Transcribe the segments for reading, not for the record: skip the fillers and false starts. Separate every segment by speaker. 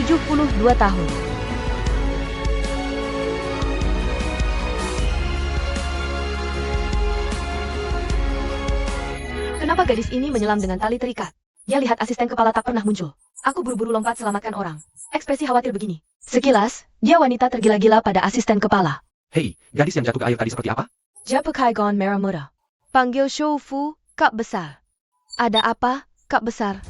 Speaker 1: 72 tahun. Kenapa gadis ini menyelam dengan tali terikat? Ya, lihat, asisten kepala tak pernah muncul. Aku buru-buru lompat selamatkan orang. Ekspresi khawatir begini. Sekilas, dia wanita tergila-gila pada asisten kepala.
Speaker 2: Hei, gadis yang jatuh ke air tadi seperti apa?
Speaker 1: Dia pakai gaun merah muda. Panggil Shou Fu, Kak Besar. Ada apa, Kak Besar?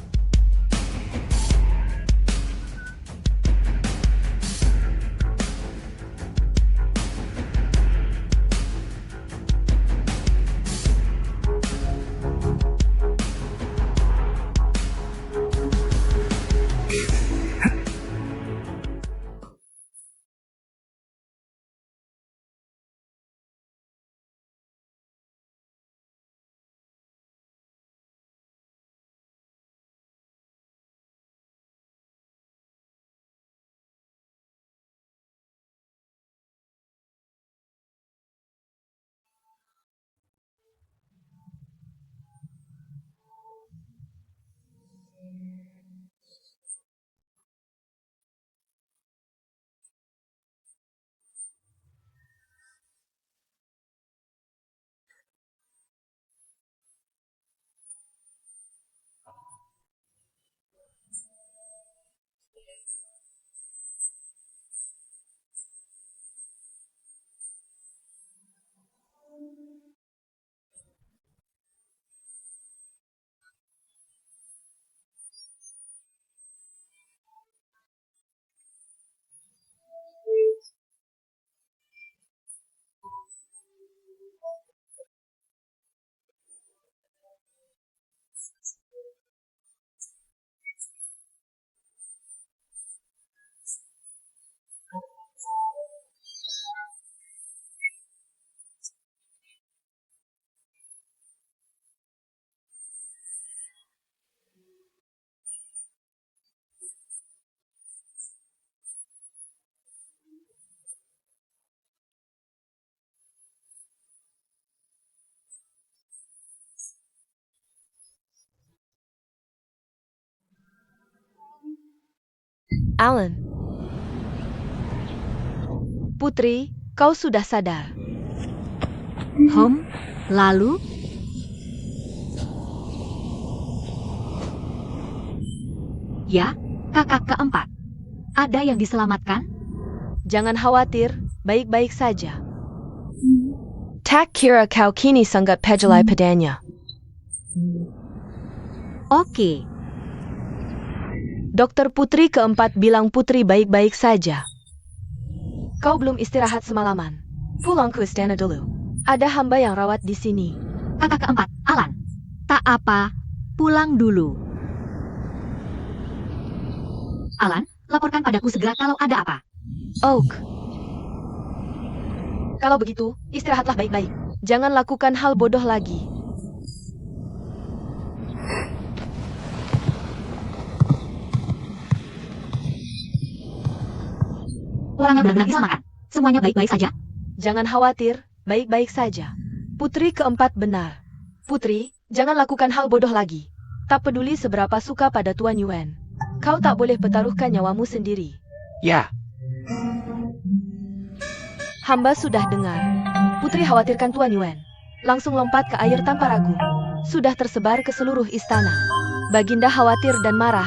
Speaker 1: Alan. Putri, kau sudah sadar.
Speaker 3: Lalu? Ya, kakak keempat. Ada yang diselamatkan?
Speaker 1: Jangan khawatir, baik-baik saja. Tak kira kau kini sangat pejelai padanya.
Speaker 3: Oke.
Speaker 1: Dokter Putri keempat bilang Putri baik-baik saja. Kau belum istirahat semalaman. Pulang ke istana dulu. Ada hamba yang rawat di sini.
Speaker 3: Kakak keempat, Alan. Tak apa, pulang dulu. Alan, laporkan padaku segera kalau ada apa.
Speaker 1: Oak. Kalau begitu, istirahatlah baik-baik. Jangan lakukan hal bodoh lagi.
Speaker 3: Orangnya benar-benar diselamatkan. Semuanya baik-baik saja.
Speaker 1: Jangan khawatir, baik-baik saja. Putri keempat benar. Putri, jangan lakukan hal bodoh lagi. Tak peduli seberapa suka pada Tuan Yuan. Kau tak boleh pertaruhkan nyawamu sendiri.
Speaker 2: Ya,
Speaker 1: Hamba sudah dengar. Putri khawatirkan Tuan Yuan. Langsung lompat ke air tanpa ragu. Sudah tersebar ke seluruh istana. Baginda khawatir dan marah.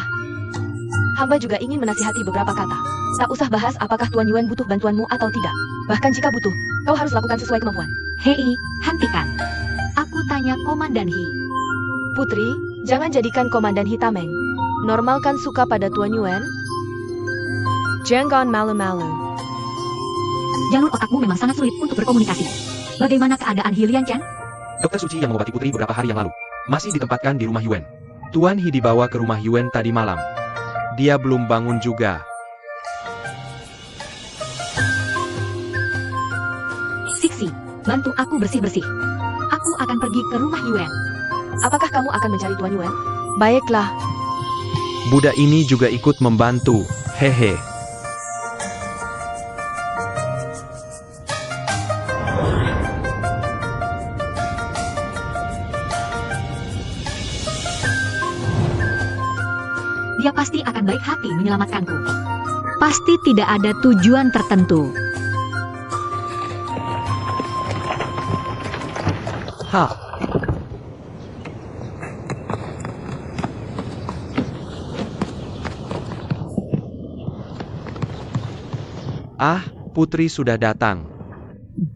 Speaker 1: Hamba juga ingin menasihati beberapa kata. Tak usah bahas apakah Tuan Yuan butuh bantuanmu atau tidak. Bahkan jika butuh, kau harus lakukan sesuai kemampuan.
Speaker 3: Hei, hentikan. Aku tanya Komandan He.
Speaker 1: Putri, jangan jadikan Komandan Hitameng. Normalkan suka pada Tuan Yuan. Jangan malu-malu.
Speaker 3: Jalur otakmu memang sangat sulit untuk berkomunikasi. Bagaimana keadaan He Lianchan?
Speaker 2: Dokter Suci yang mengobati Putri beberapa hari yang lalu masih ditempatkan di rumah Yuan. Tuan He dibawa ke rumah Yuan tadi malam. Dia belum bangun juga.
Speaker 3: Siksi, bantu aku bersih-bersih. Aku akan pergi ke rumah Yuan.
Speaker 1: Apakah kamu akan mencari Tuan Yuan? Baiklah.
Speaker 2: Budak ini juga ikut membantu. Hehe.
Speaker 3: Dia pasti akan baik hati menyelamatkanku. Pasti tidak ada tujuan tertentu.
Speaker 2: Hah? Ah, Putri sudah datang.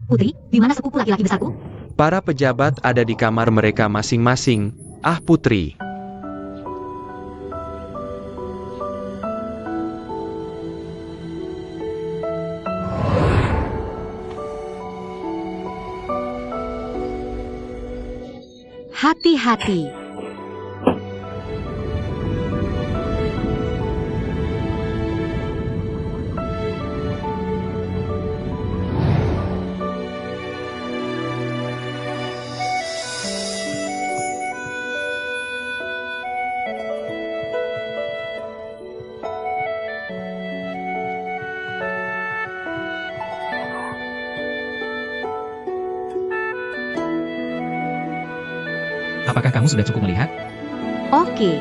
Speaker 3: Putri, di mana sepupu laki-laki besarku?
Speaker 2: Para pejabat ada di kamar mereka masing-masing. Ah, Putri.
Speaker 3: Hati-hati.
Speaker 4: Apakah kamu sudah cukup melihat?
Speaker 3: Oke.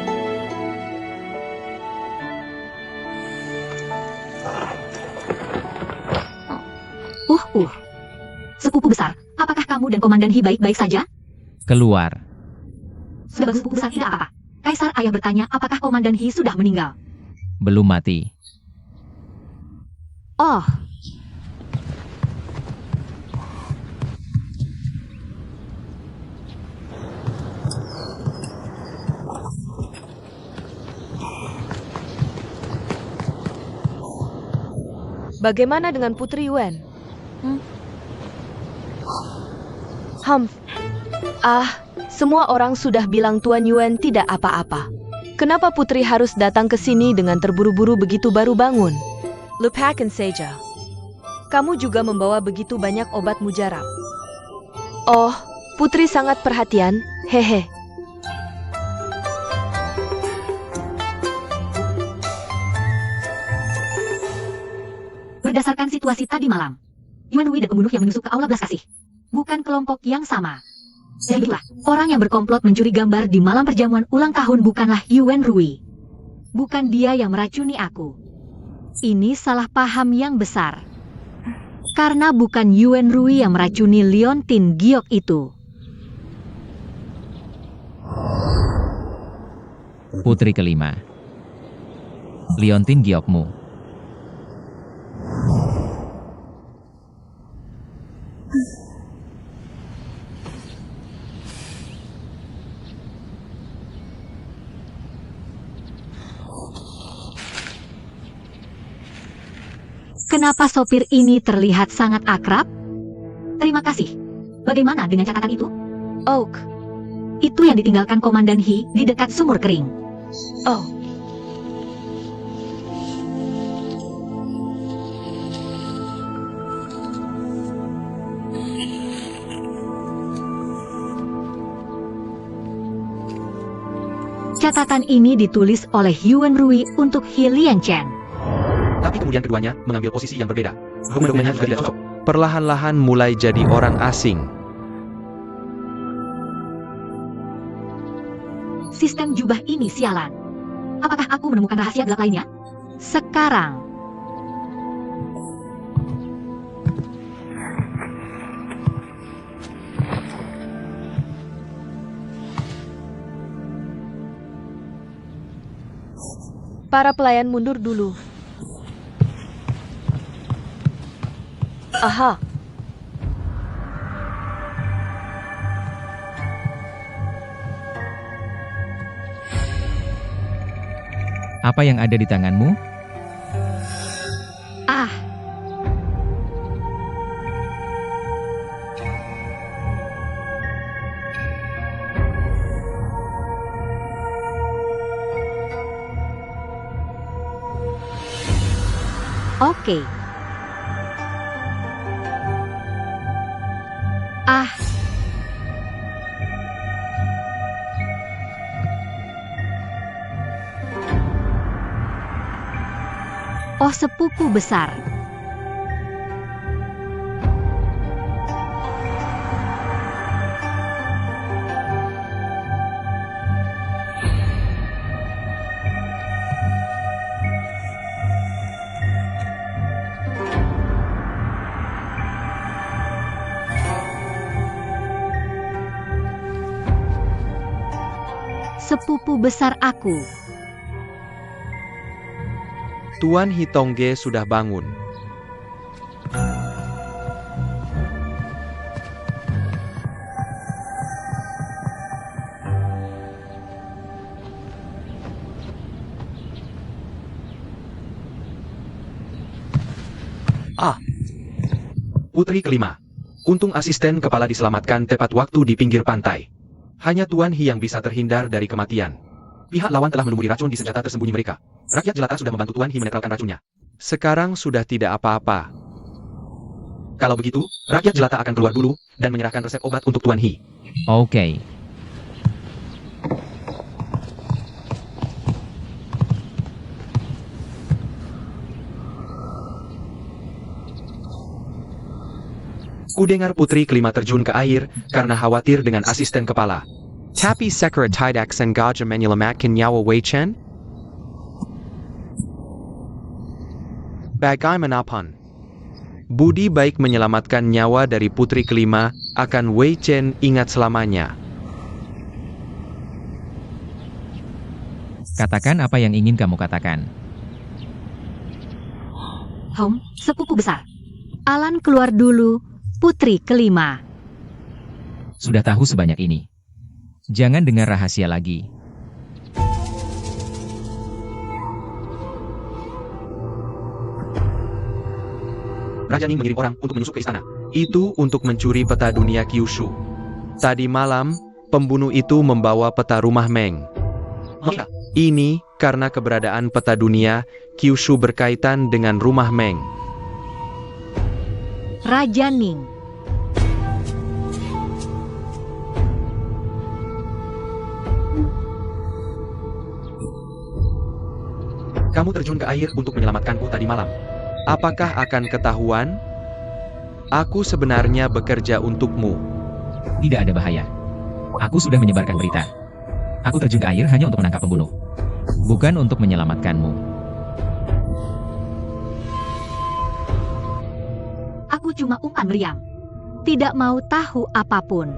Speaker 3: Sepupu besar, apakah kamu dan Komandan Hi baik-baik saja?
Speaker 4: Keluar.
Speaker 3: Sudah bagus, sepupu besar, tidak apa-apa. Kaisar ayah bertanya apakah Komandan Hi sudah meninggal.
Speaker 4: Belum mati.
Speaker 3: Oh,
Speaker 1: Bagaimana dengan Putri Yuan? Semua orang sudah bilang Tuan Yuan tidak apa-apa. Kenapa Putri harus datang ke sini dengan terburu-buru begitu baru bangun? Lupakan saja. Kamu juga membawa begitu banyak obat mujarab. Oh, Putri sangat perhatian, hehe.
Speaker 3: berdasarkan situasi tadi malam, Yuan Hui dan pembunuh yang menyusup ke Aula Belas Kasih bukan kelompok yang sama. Dan itulah, orang yang berkomplot mencuri gambar di malam perjamuan ulang tahun bukanlah Yuan Rui. Bukan dia yang meracuni aku. Ini salah paham yang besar. Karena bukan Yuan Rui yang meracuni Leontin Giok itu.
Speaker 4: Putri kelima. Leontin Giokmu.
Speaker 3: Kenapa sopir ini terlihat sangat akrab? Terima kasih. Bagaimana dengan catatan itu?
Speaker 1: Oak.
Speaker 3: Itu yang ditinggalkan Komandan Hi di dekat sumur kering.
Speaker 1: Oh.
Speaker 3: Catatan ini ditulis oleh Yuan Rui untuk He Lianchen.
Speaker 2: Tapi kemudian keduanya mengambil posisi yang berbeda. Dokumennya juga tidak cocok. Perlahan-lahan mulai jadi orang asing.
Speaker 3: Sistem jubah ini sialan. Apakah aku menemukan rahasia gelap lainnya? Sekarang.
Speaker 1: Para pelayan mundur dulu. Aha.
Speaker 4: Apa yang ada di tanganmu?
Speaker 3: Ah, oke. Ah, oh sepupu besar. sepupu besar aku.
Speaker 2: Tuan Hitongge sudah bangun. Putri kelima. Untung asisten kepala diselamatkan tepat waktu di pinggir pantai. Hanya Tuan Hi yang bisa terhindar dari kematian. Pihak lawan telah melumuri racun di senjata tersembunyi mereka. Rakyat jelata sudah membantu Tuan Hi menetralkan racunnya. Sekarang sudah tidak apa-apa. Kalau begitu, rakyat jelata akan keluar dulu dan menyerahkan resep obat untuk Tuan Hi.
Speaker 4: Oke.
Speaker 2: Kudengar putri kelima terjun ke air karena khawatir dengan asisten kepala. Tapi sekret tidak sengaja menyelamatkan nyawa Wei Chen? Bagaimanapun, budi baik menyelamatkan nyawa dari putri kelima akan Wei Chen ingat selamanya.
Speaker 4: Katakan apa yang ingin kamu katakan.
Speaker 3: Sepupu besar. Alan keluar dulu, putri kelima.
Speaker 4: Sudah tahu sebanyak ini. Jangan dengar rahasia lagi.
Speaker 2: Raja Ning mengirim orang untuk menyusup ke istana. Itu untuk mencuri peta dunia Kyushu. Tadi malam, pembunuh itu membawa peta rumah Meng. Ini karena keberadaan peta dunia Kyushu berkaitan dengan rumah Meng.
Speaker 3: Raja Ning.
Speaker 2: Kamu terjun ke air untuk menyelamatkanku tadi malam. Apakah akan ketahuan? Aku sebenarnya bekerja untukmu.
Speaker 4: Tidak ada bahaya. Aku sudah menyebarkan berita. Aku terjun ke air hanya untuk menangkap pembunuh. Bukan untuk menyelamatkanmu.
Speaker 3: Aku cuma umpan meriam. Tidak mau tahu apapun.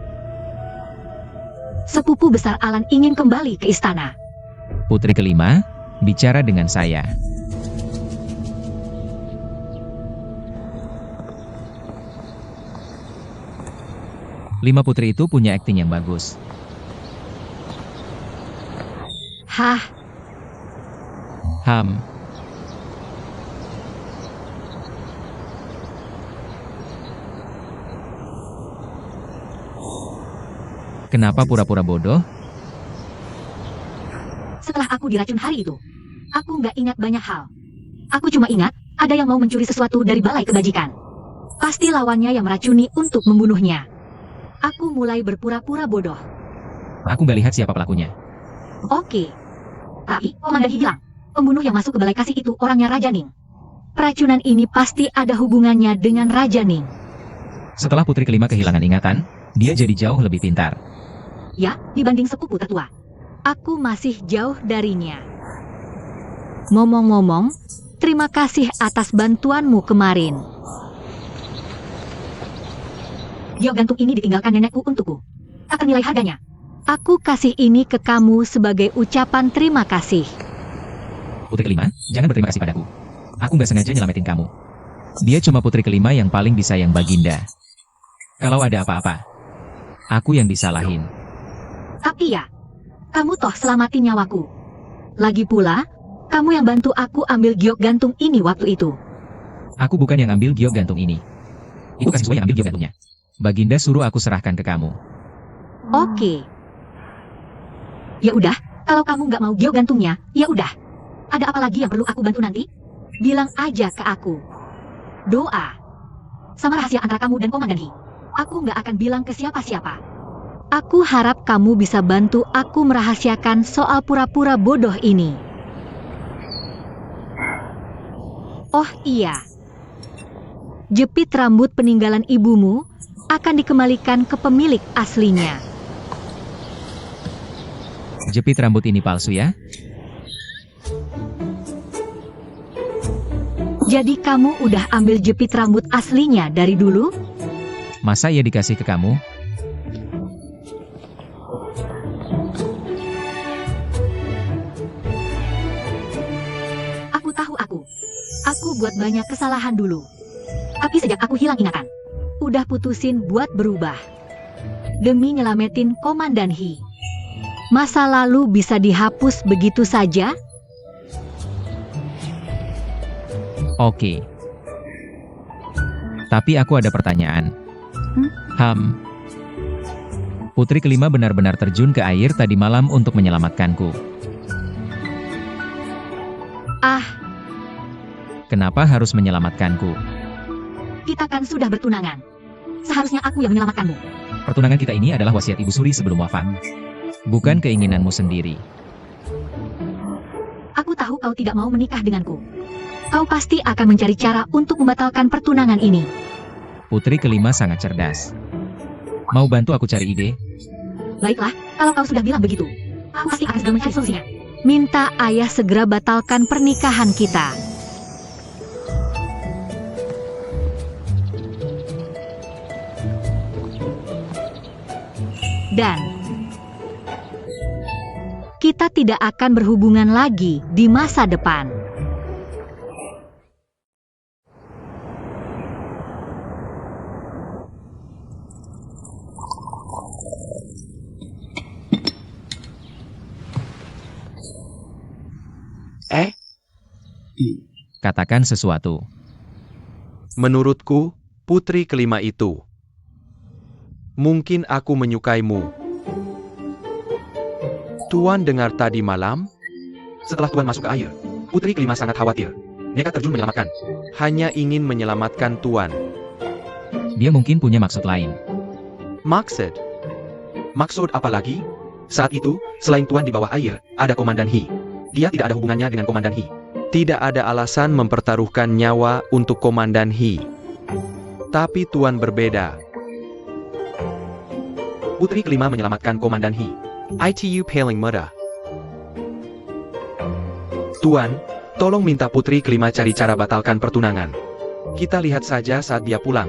Speaker 3: Sepupu besar Alan ingin kembali ke istana.
Speaker 4: Putri kelima, bicara dengan saya. Lima putri itu punya akting yang bagus.
Speaker 3: Hah,
Speaker 4: Ham. Kenapa pura-pura bodoh?
Speaker 3: setelah aku diracun hari itu, aku nggak ingat banyak hal. Aku cuma ingat, ada yang mau mencuri sesuatu dari balai kebajikan. Pasti lawannya yang meracuni untuk membunuhnya. Aku mulai berpura-pura bodoh.
Speaker 4: Aku nggak lihat siapa pelakunya.
Speaker 3: Oke. Tapi, Komandan hilang. Pembunuh yang masuk ke balai kasih itu orangnya Raja Ning. Peracunan ini pasti ada hubungannya dengan Raja Ning.
Speaker 4: Setelah putri kelima kehilangan ingatan, dia jadi jauh lebih pintar.
Speaker 3: Ya, dibanding sepupu tertua. Aku masih jauh darinya. Ngomong-ngomong, terima kasih atas bantuanmu kemarin. Giok gantung ini ditinggalkan nenekku untukku. Tak ternilai harganya. Aku kasih ini ke kamu sebagai ucapan terima kasih.
Speaker 4: Putri kelima, jangan berterima kasih padaku. Aku nggak sengaja nyelamatin kamu. Dia cuma putri kelima yang paling disayang Baginda. Kalau ada apa-apa, aku yang disalahin.
Speaker 3: Tapi ya, kamu toh selamatin nyawaku. Lagi pula, kamu yang bantu aku ambil giok gantung ini waktu itu.
Speaker 4: Aku bukan yang ambil giok gantung ini. Itu kasih yang ambil giok gantungnya. Baginda suruh aku serahkan ke kamu.
Speaker 3: Oke. Ya udah, kalau kamu nggak mau giok gantungnya, ya udah. Ada apa lagi yang perlu aku bantu nanti? Bilang aja ke aku. Doa. Sama rahasia antara kamu dan Komandan Hi. Aku nggak akan bilang ke siapa-siapa. Aku harap kamu bisa bantu aku merahasiakan soal pura-pura bodoh ini. Oh iya. Jepit rambut peninggalan ibumu akan dikembalikan ke pemilik aslinya.
Speaker 4: Jepit rambut ini palsu ya?
Speaker 3: Jadi kamu udah ambil jepit rambut aslinya dari dulu?
Speaker 4: Masa ia dikasih ke kamu?
Speaker 3: Aku buat banyak kesalahan dulu. Tapi sejak aku hilang ingatan, udah putusin buat berubah. Demi nyelamatin Komandan He. Masa lalu bisa dihapus begitu saja?
Speaker 4: Oke. Tapi aku ada pertanyaan. Putri kelima benar-benar terjun ke air tadi malam untuk menyelamatkanku. Kenapa harus menyelamatkanku?
Speaker 3: Kita kan sudah bertunangan. Seharusnya aku yang menyelamatkanmu.
Speaker 4: Pertunangan kita ini adalah wasiat Ibu Suri sebelum wafat. Bukan keinginanmu sendiri.
Speaker 3: Aku tahu kau tidak mau menikah denganku. Kau pasti akan mencari cara untuk membatalkan pertunangan ini.
Speaker 4: Putri kelima sangat cerdas. Mau bantu aku cari ide?
Speaker 3: Baiklah, kalau kau sudah bilang begitu, aku pasti akan segera mencari solusinya. Minta ayah segera batalkan pernikahan kita. Dan kita tidak akan berhubungan lagi di masa depan.
Speaker 4: Katakan sesuatu.
Speaker 2: Menurutku, putri kelima itu. Mungkin aku menyukaimu. Tuan dengar tadi malam? Setelah Tuan masuk ke air, putri kelima sangat khawatir. Nekat terjun menyelamatkan. Hanya ingin menyelamatkan Tuan.
Speaker 4: Dia mungkin punya maksud lain.
Speaker 2: Maksud? Maksud apa lagi? Saat itu, selain Tuan di bawah air, ada Komandan He. Dia tidak ada hubungannya dengan Komandan He. Tidak ada alasan mempertaruhkan nyawa untuk Komandan He. Tapi Tuan berbeda. Putri kelima menyelamatkan Komandan He. Itu paling mudah. Tuan, tolong minta putri kelima cari cara batalkan pertunangan. Kita lihat saja saat dia pulang.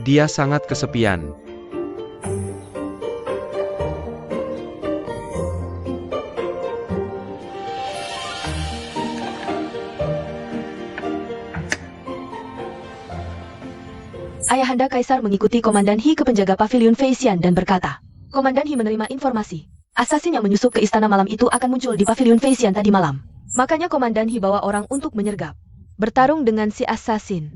Speaker 2: Dia sangat kesepian.
Speaker 1: Ayahanda Kaisar mengikuti Komandan He ke penjaga pavilion Feisian dan berkata, Komandan He menerima informasi. Asasin yang menyusup ke istana malam itu akan muncul di pavilion Feisian tadi malam. Makanya Komandan He bawa orang untuk menyergap. Bertarung dengan si asasin.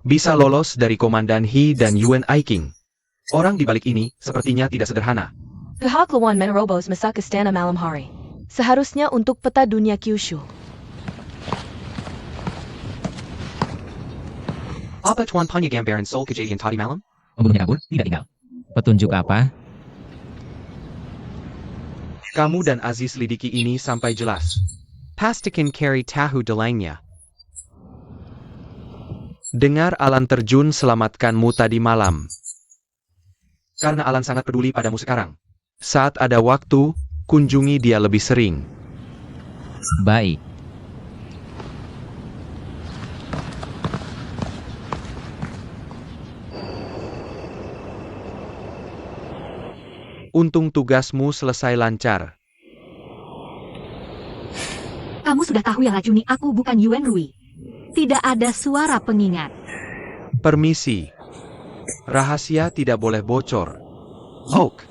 Speaker 2: Bisa lolos dari Komandan He dan Yuan Aiking. Orang di balik ini sepertinya tidak sederhana.
Speaker 1: Pihak Luan menerobos masuk ke istana malam hari. Seharusnya untuk peta dunia Kyushu.
Speaker 2: Apa Tuan punya gambaran soal kejadian tadi malam?
Speaker 4: Pembunuhnya kabur, tidak tinggal. Petunjuk apa?
Speaker 2: Kamu dan Aziz lidiki ini sampai jelas. Pastikan carry tahu delangnya. Dengar Alan terjun selamatkanmu tadi malam. Karena Alan sangat peduli padamu sekarang. Saat ada waktu, kunjungi dia lebih sering.
Speaker 4: Baik.
Speaker 2: Untung tugasmu selesai lancar.
Speaker 3: Kamu sudah tahu yang racuni aku bukan Yuan Rui. Tidak ada suara pengingat.
Speaker 2: Permisi. Rahasia tidak boleh bocor. Oak.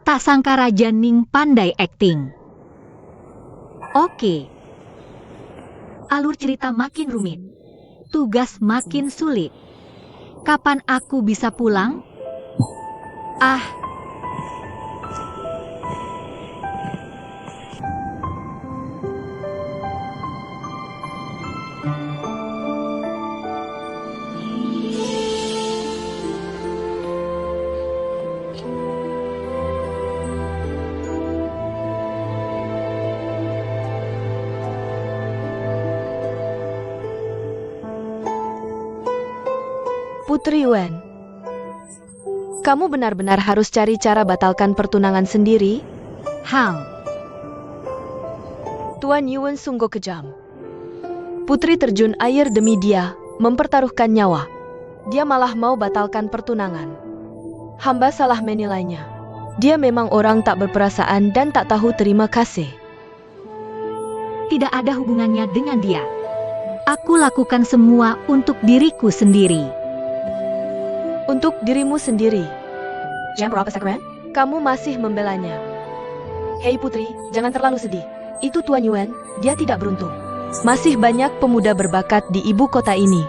Speaker 3: Tak sangka Raja Ning pandai akting. Oke. Alur cerita makin rumit. Tugas makin sulit. Kapan aku bisa pulang?
Speaker 1: Putri Yuan, kamu benar-benar harus cari cara batalkan pertunangan sendiri?
Speaker 3: Hang.
Speaker 1: Tuan Yuan sungguh kejam. Putri terjun air demi dia, mempertaruhkan nyawa. Dia malah mau batalkan pertunangan. Hamba salah menilainya. Dia memang orang tak berperasaan dan tak tahu terima kasih.
Speaker 3: tidak ada hubungannya dengan dia. Aku lakukan semua untuk diriku sendiri.
Speaker 1: Untuk dirimu sendiri. Kamu masih membelanya. Hei putri, jangan terlalu sedih. Itu Tuan Yuan, dia tidak beruntung. Masih banyak pemuda berbakat di ibu kota ini.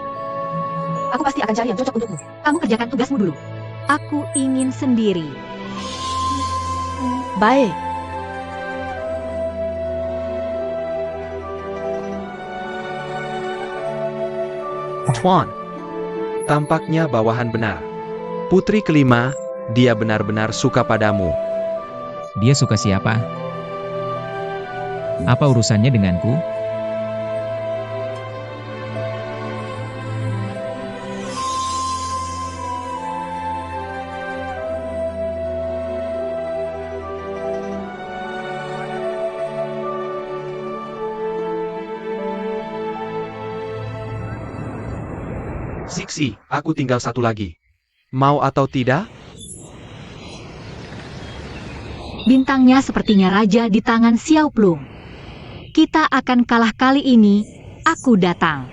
Speaker 1: Aku pasti akan cari yang cocok untukmu.
Speaker 3: Kamu kerjakan tugasmu dulu. Aku ingin sendiri.
Speaker 1: Baik.
Speaker 2: Tuan. Tampaknya bawahan benar. Putri kelima, dia benar-benar suka padamu.
Speaker 4: Dia suka siapa? Apa urusannya denganku?
Speaker 2: Siksi, aku tinggal satu lagi. Mau atau tidak?
Speaker 3: Bintangnya sepertinya raja di tangan Xiao Plum. Kita akan kalah kali ini. Aku datang.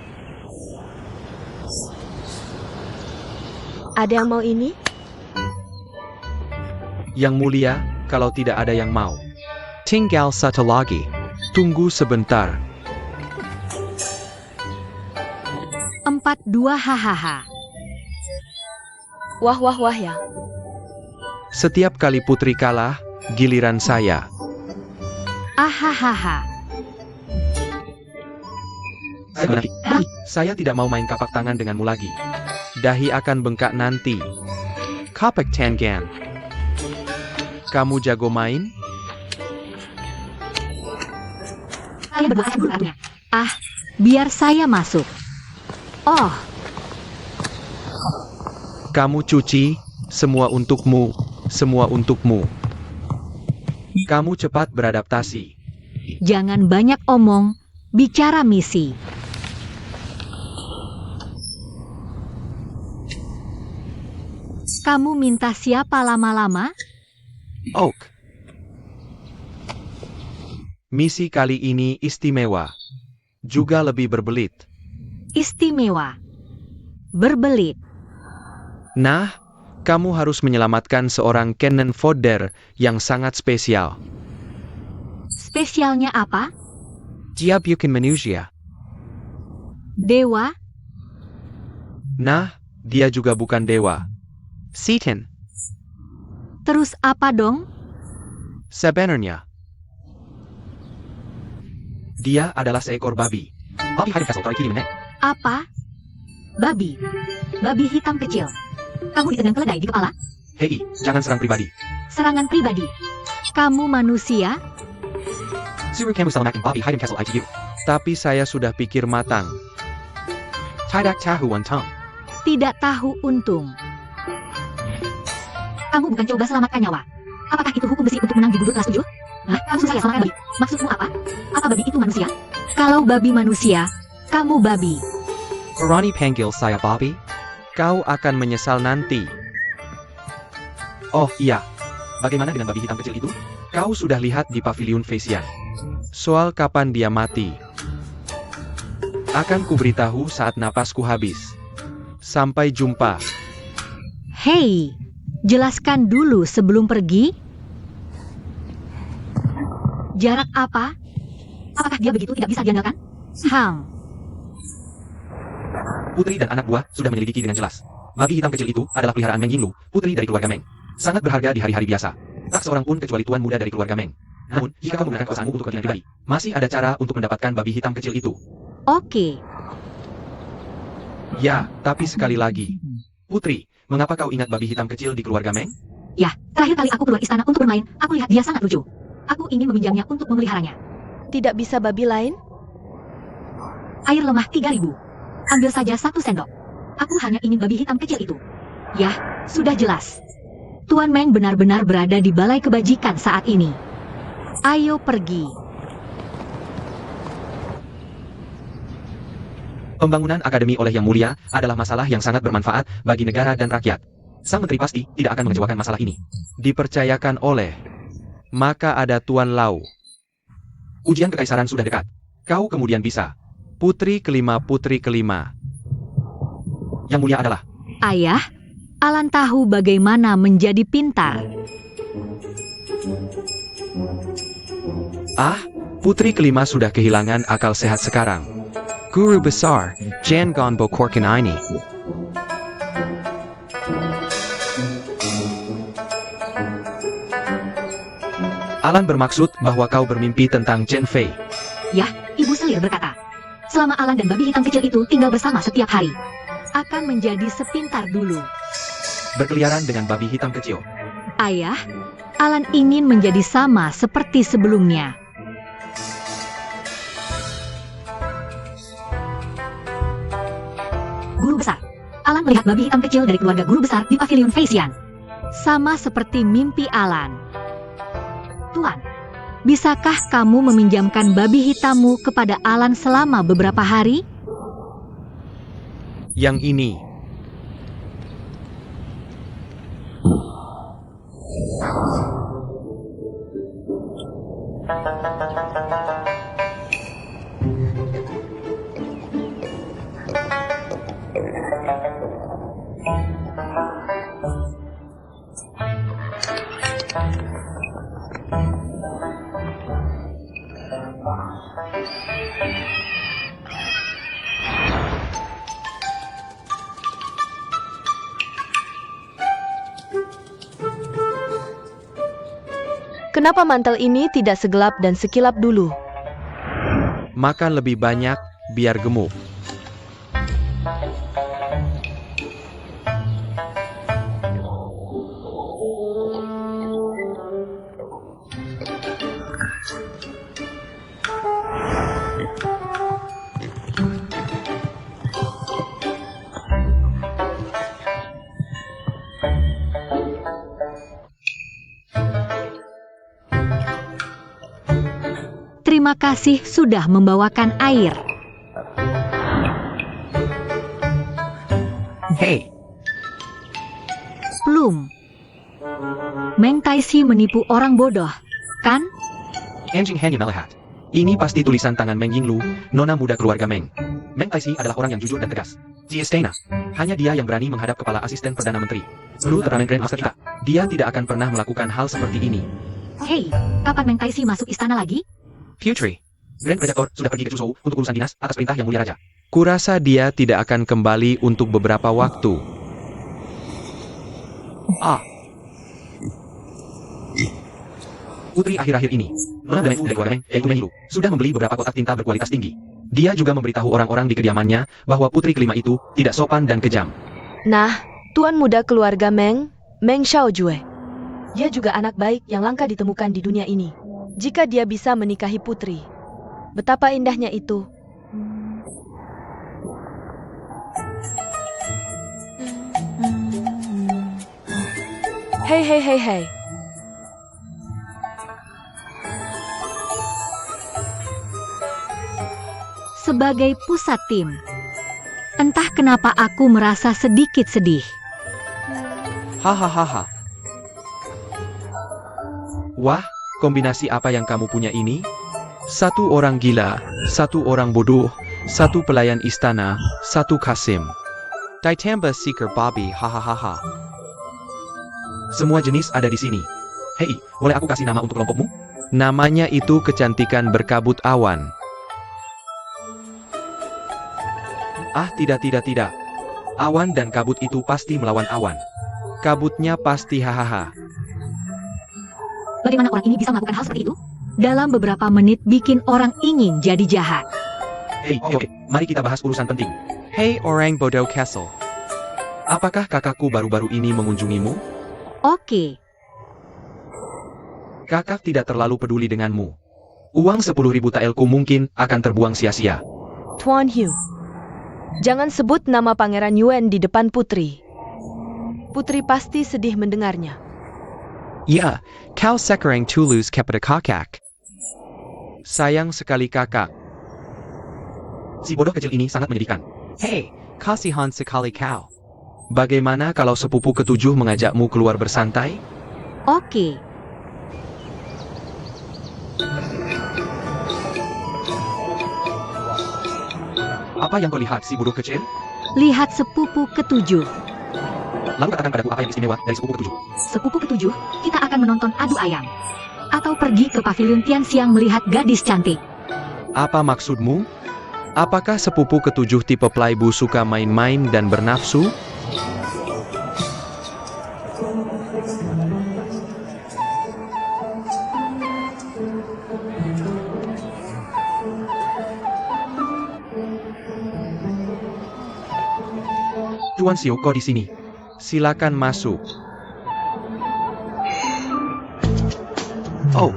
Speaker 1: Ada yang mau ini?
Speaker 2: Yang mulia, kalau tidak ada yang mau. Tinggal satu lagi. Tunggu sebentar.
Speaker 3: 4-2 hahaha.
Speaker 1: Wah wah wah ya.
Speaker 2: Setiap kali putri kalah, giliran saya.
Speaker 3: Ahahaha.
Speaker 2: Saya tidak mau main kapak tangan denganmu lagi. Dahi akan bengkak nanti. Kapak Tangan. Kamu jago main?
Speaker 3: Saya berdua akan berlakunya. Biar saya masuk. Oh,
Speaker 2: Kamu cuci, semua untukmu, semua untukmu. Kamu cepat beradaptasi.
Speaker 3: jangan banyak omong. Bicara misi. Kamu minta siapa lama-lama?
Speaker 2: Oak. Misi kali ini istimewa. Juga lebih berbelit.
Speaker 3: Istimewa. Berbelit.
Speaker 2: Nah, kamu harus menyelamatkan seorang cannon fodder yang sangat spesial.
Speaker 3: Spesialnya apa?
Speaker 2: Dia bukan manusia.
Speaker 3: Dewa?
Speaker 2: Nah, dia juga bukan dewa. Satan.
Speaker 3: Terus apa dong?
Speaker 2: Sebenarnya, dia adalah seekor babi.
Speaker 3: Apa? Babi. Babi hitam kecil. Kamu ditendang keledai di kepala?
Speaker 2: Hei, jangan serang pribadi.
Speaker 3: Serangan pribadi. Kamu manusia?
Speaker 2: Tapi saya sudah pikir matang. Tidak tahu untung.
Speaker 3: Tidak tahu untung. Kamu bukan coba selamatkan nyawa. Apakah itu hukum besi untuk menang di bubur kelas 7? Hah? Kamu saya selamatkan babi. Maksudmu apa? Apa babi itu manusia? Kalau babi manusia, kamu babi.
Speaker 2: Berani panggil saya Bobby? Kau akan menyesal nanti. Oh iya, bagaimana dengan babi hitam kecil itu? Kau sudah lihat di pavilion Fesian. Soal kapan dia mati, akan kuberitahu saat napasku habis. Sampai jumpa.
Speaker 3: Hei, jelaskan dulu sebelum pergi. Jarak apa? Apakah dia begitu tidak bisa diandalkan?
Speaker 2: Putri dan anak buah sudah menyelidiki dengan jelas. Babi hitam kecil itu adalah peliharaan Meng Yinglu, putri dari keluarga Meng. Sangat berharga di hari-hari biasa. Tak seorang pun kecuali tuan muda dari keluarga Meng. Namun, jika kamu menggunakan kekuasaanmu untuk kepentingan pribadi, masih ada cara untuk mendapatkan babi hitam kecil itu.
Speaker 3: Oke.
Speaker 2: Ya, tapi sekali lagi. Putri, mengapa kau ingat babi hitam kecil di keluarga Meng?
Speaker 3: Ya, terakhir kali aku keluar istana untuk bermain, aku lihat dia sangat lucu. Aku ingin meminjamnya untuk memeliharanya.
Speaker 1: Tidak bisa babi lain?
Speaker 3: Air lemah 3000. Ambil saja 1 sendok. Aku hanya ingin babi hitam kecil itu. Yah, sudah jelas. Tuan Meng benar-benar berada di balai kebajikan saat ini. Ayo pergi.
Speaker 2: Pembangunan akademi oleh Yang Mulia adalah masalah yang sangat bermanfaat bagi negara dan rakyat. Sang menteri pasti tidak akan mengecewakan masalah ini. Dipercayakan oleh... Maka ada Tuan Lau. Ujian kekaisaran sudah dekat. Kau kemudian bisa. Putri kelima. Yang mulia adalah...
Speaker 3: Ayah, Alan tahu bagaimana menjadi pintar.
Speaker 2: Ah, putri kelima sudah kehilangan akal sehat sekarang.
Speaker 5: Guru besar, jangan bokorkan ini.
Speaker 2: Alan bermaksud bahwa kau bermimpi tentang Chen Fei.
Speaker 3: Yah, Ibu Selir berkata. Selama Alan dan babi hitam kecil itu tinggal bersama setiap hari, akan menjadi sepintar dulu.
Speaker 2: Berkeliaran dengan babi hitam kecil.
Speaker 3: Ayah, Alan ingin menjadi sama seperti sebelumnya. Guru besar. Alan melihat babi hitam kecil dari keluarga guru besar di Pavilion Feisian. Sama seperti mimpi Alan. Tuan, bisakah kamu meminjamkan babi hitammu kepada Alan selama beberapa hari?
Speaker 2: Yang ini.
Speaker 1: Kenapa mantel ini tidak segelap dan sekilap dulu?
Speaker 2: Makan lebih banyak, biar gemuk.
Speaker 3: Terima kasih sudah membawakan air.
Speaker 5: Hey,
Speaker 3: Plum. Meng Taisi menipu orang bodoh, kan?
Speaker 2: Anjing hanya melihat. Ini pasti tulisan tangan Meng Yinglu, nona muda keluarga Meng. Meng Taisi adalah orang yang jujur dan tegas. Di istana, hanya dia yang berani menghadap kepala asisten Perdana Menteri. Menurut temperamen Grandmaster kita, dia tidak akan pernah melakukan hal seperti ini.
Speaker 3: Hei, kapan Meng Taisi masuk istana lagi?
Speaker 2: Putri, Grand Predator sudah pergi ke Chuzhou untuk urusan dinas atas perintah Yang Mulia Raja. Kurasa dia tidak akan kembali untuk beberapa waktu. Putri akhir-akhir ini, Nona Benefu dari keluarga Meng, yaitu Meng Yilu, sudah membeli beberapa kotak tinta berkualitas tinggi. Dia juga memberitahu orang-orang di kediamannya bahwa putri kelima itu tidak sopan dan kejam.
Speaker 1: Nah, tuan muda keluarga Meng, Meng Xiaojue. Dia juga anak baik yang langka ditemukan di dunia ini. Jika dia bisa menikahi putri, betapa indahnya itu. Hei.
Speaker 3: Sebagai pusat tim, entah kenapa aku merasa sedikit sedih.
Speaker 2: Hahaha. Wah, kombinasi apa yang kamu punya ini? Satu orang gila, satu orang bodoh, satu pelayan istana, satu Kasim.
Speaker 5: Ditambah Seeker Bobby, hahaha.
Speaker 2: Semua jenis ada di sini. Hei, boleh aku kasih nama untuk kelompokmu? Namanya itu kecantikan berkabut awan. Ah, tidak. Awan dan kabut itu pasti melawan awan. Kabutnya pasti hahaha.
Speaker 3: Bagaimana orang ini bisa melakukan hal seperti itu? Dalam beberapa menit bikin orang ingin jadi jahat.
Speaker 2: Hei, oke, mari kita bahas urusan penting.
Speaker 5: Hey orang bodoh Kessel.
Speaker 2: Apakah kakakku baru-baru ini mengunjungimu?
Speaker 3: Oke,
Speaker 2: Kakak tidak terlalu peduli denganmu. Uang 10.000 taelku mungkin akan terbuang sia-sia.
Speaker 1: Tuan Hu, jangan sebut nama Pangeran Yuan di depan putri. Putri pasti sedih mendengarnya.
Speaker 5: Ya, kau sekarang tulus kepada kakak.
Speaker 2: Sayang sekali kakak. Si bodoh kecil ini sangat menyedihkan.
Speaker 5: Hey, kasihan sekali kau.
Speaker 2: Bagaimana kalau sepupu ketujuh mengajakmu keluar bersantai?
Speaker 3: oke.
Speaker 2: Apa yang kau lihat, si bodoh kecil?
Speaker 3: Lihat sepupu ketujuh.
Speaker 2: Lalu katakan padaku apa yang istimewa dari sepupu ketujuh.
Speaker 3: Sepupu ketujuh, kita akan menonton adu ayam. Atau pergi ke pavilion Tianxiang melihat gadis cantik.
Speaker 5: Apa maksudmu? Apakah sepupu ketujuh tipe playboy suka main-main dan bernafsu?
Speaker 2: Tuan Xiao, kau di sini.
Speaker 5: Silakan masuk.
Speaker 2: Oh,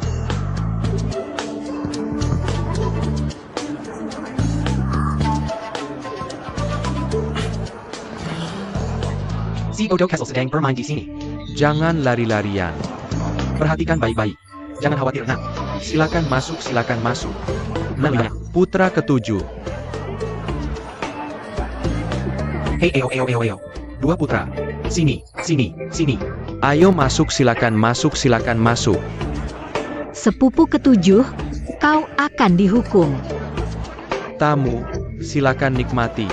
Speaker 2: si Odo Castle sedang bermain di sini.
Speaker 5: Jangan lari-larian.
Speaker 2: Perhatikan baik-baik. Jangan khawatir, nak.
Speaker 5: Silakan masuk, silakan masuk.
Speaker 2: Nah,
Speaker 5: Putra ketujuh.
Speaker 2: hei, eo. Dua putra. Sini.
Speaker 5: Ayo masuk, silakan masuk, silakan masuk.
Speaker 3: Sepupu ketujuh, kau akan dihukum.
Speaker 5: Tamu, silakan nikmati.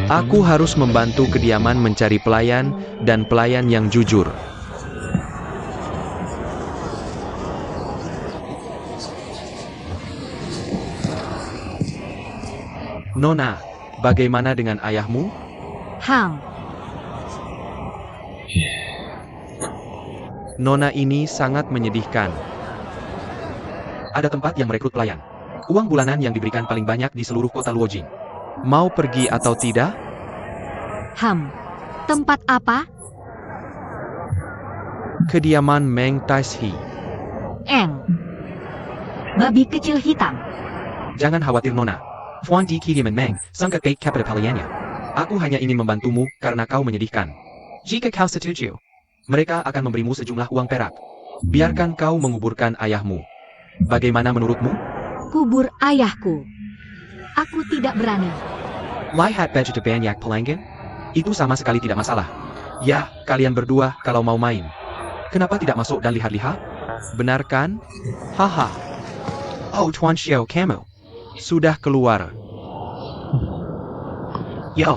Speaker 5: Aku harus membantu kediaman mencari pelayan dan pelayan yang jujur. Nona, bagaimana dengan ayahmu?
Speaker 3: Ham,
Speaker 5: Nona ini sangat menyedihkan.
Speaker 2: Ada tempat yang merekrut pelayan. Uang bulanan yang diberikan paling banyak di seluruh kota Luojing.
Speaker 5: Mau pergi atau tidak?
Speaker 3: Ham. Tempat apa?
Speaker 5: Kediaman Meng Tashi.
Speaker 3: Eng. Babi kecil hitam.
Speaker 2: Jangan khawatir, Nona. Fuan Di Kidiaman Meng, sangka baik kepada pelayannya. Aku hanya ingin membantumu karena kau menyedihkan. Jika kau setuju, mereka akan memberimu sejumlah uang perak. Biarkan kau menguburkan ayahmu. Bagaimana menurutmu?
Speaker 3: Kubur ayahku. Aku tidak berani.
Speaker 2: Lihat baju banyak pelanggan? Itu sama sekali tidak masalah. Ya, kalian berdua kalau mau main. Kenapa tidak masuk dan lihat-lihat?
Speaker 5: Benar kan? Haha,
Speaker 2: Oh, Tuan Xiao, kamu.
Speaker 5: sudah keluar.
Speaker 2: Yo,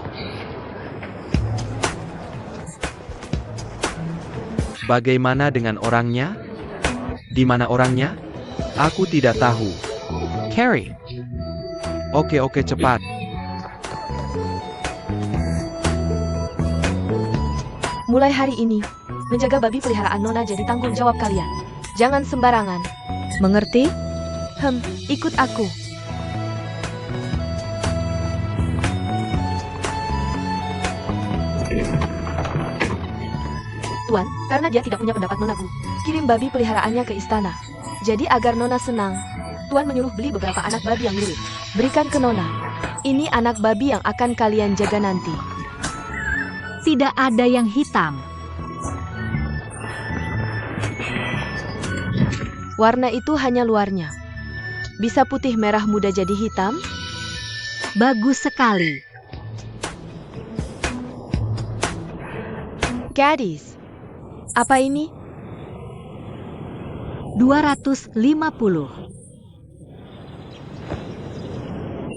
Speaker 5: Bagaimana dengan orangnya? Di mana orangnya? Aku tidak tahu. Carrie. Oke, cepat.
Speaker 1: Mulai hari ini, menjaga babi peliharaan Nona jadi tanggung jawab kalian. Jangan sembarangan. Mengerti? Ikut aku. Tuan, karena dia tidak punya pendapat Nonaku, kirim babi peliharaannya ke istana. Jadi agar Nona senang, Tuan menyuruh beli beberapa anak babi yang mirip. Berikan ke Nona. Ini anak babi yang akan kalian jaga nanti.
Speaker 3: Tidak ada yang hitam.
Speaker 1: Warna itu hanya luarnya. Bisa putih merah muda jadi hitam?
Speaker 3: Bagus sekali.
Speaker 1: Gadis. Apa ini?
Speaker 3: 250.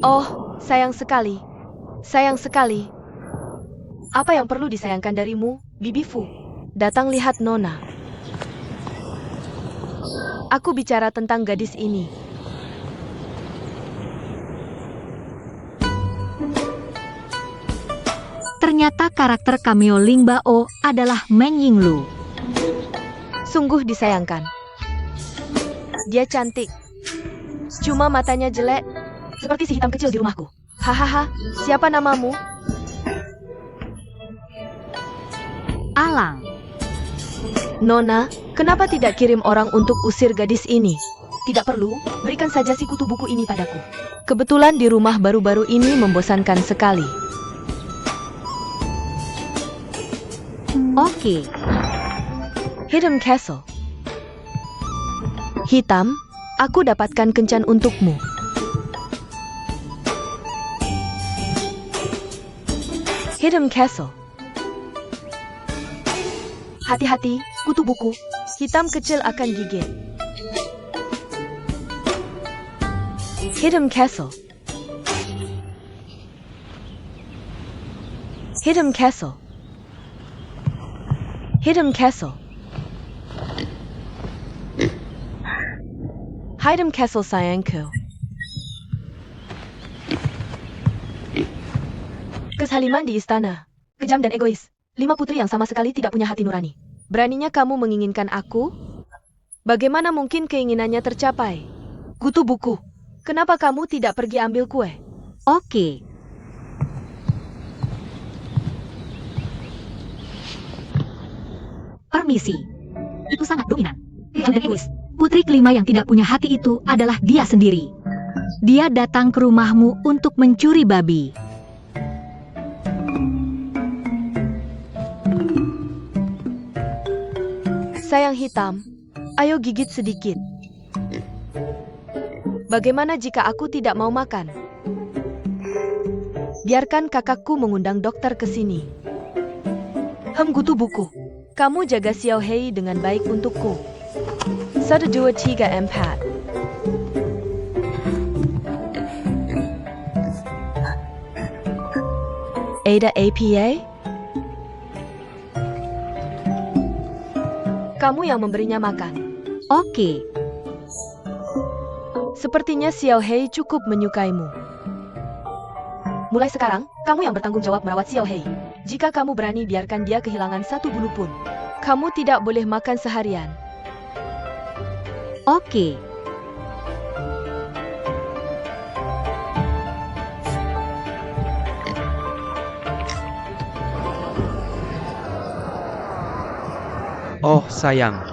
Speaker 1: Oh, sayang sekali. Sayang sekali. Apa yang perlu disayangkan darimu, Bibi Fu? Datang lihat Nona. Aku bicara tentang gadis ini.
Speaker 3: Ternyata karakter cameo Ling Bao adalah Meng Yinglu.
Speaker 1: Sungguh disayangkan. Dia cantik. Cuma matanya jelek, seperti si hitam kecil di rumahku. Hahaha, siapa namamu?
Speaker 3: Alang.
Speaker 1: Nona, kenapa tidak kirim orang untuk usir gadis ini? Tidak perlu, berikan saja si kutu buku ini padaku. Kebetulan di rumah baru-baru ini membosankan sekali.
Speaker 3: Oke.
Speaker 1: Hidden Castle. Hitam, aku dapatkan kencan untukmu. Hidden Castle. Hati-hati, kutu buku. Hitam kecil akan gigit. Hidden Castle. Hidden Castle. Hidden Castle. Hidden Castle sayangku. Kezaliman di istana. Kejam dan egois. 5 putri yang sama sekali tidak punya hati nurani. Beraninya kamu menginginkan aku? Bagaimana mungkin keinginannya tercapai? Kutu buku. Kenapa kamu tidak pergi ambil kue?
Speaker 3: Oke. Permisi. Itu sangat dominan. Kejam dan egois. Putri kelima yang tidak punya hati itu adalah dia sendiri. Dia datang ke rumahmu untuk mencuri babi.
Speaker 1: Sayang hitam, ayo gigit sedikit. Bagaimana jika aku tidak mau makan? Biarkan kakakku mengundang dokter ke sini. Gutu buku. Kamu jaga Xiao Hei dengan baik untukku. 1, 2, 3, 4. Ada APA? Kamu yang memberinya makan.
Speaker 3: Oke.
Speaker 1: Sepertinya Xiao Hei cukup menyukaimu. Mulai sekarang, kamu yang bertanggung jawab merawat Xiao Hei. Jika kamu berani biarkan dia kehilangan 1 bulu pun, kamu tidak boleh makan seharian.
Speaker 3: Oke.
Speaker 5: Oh, sayang.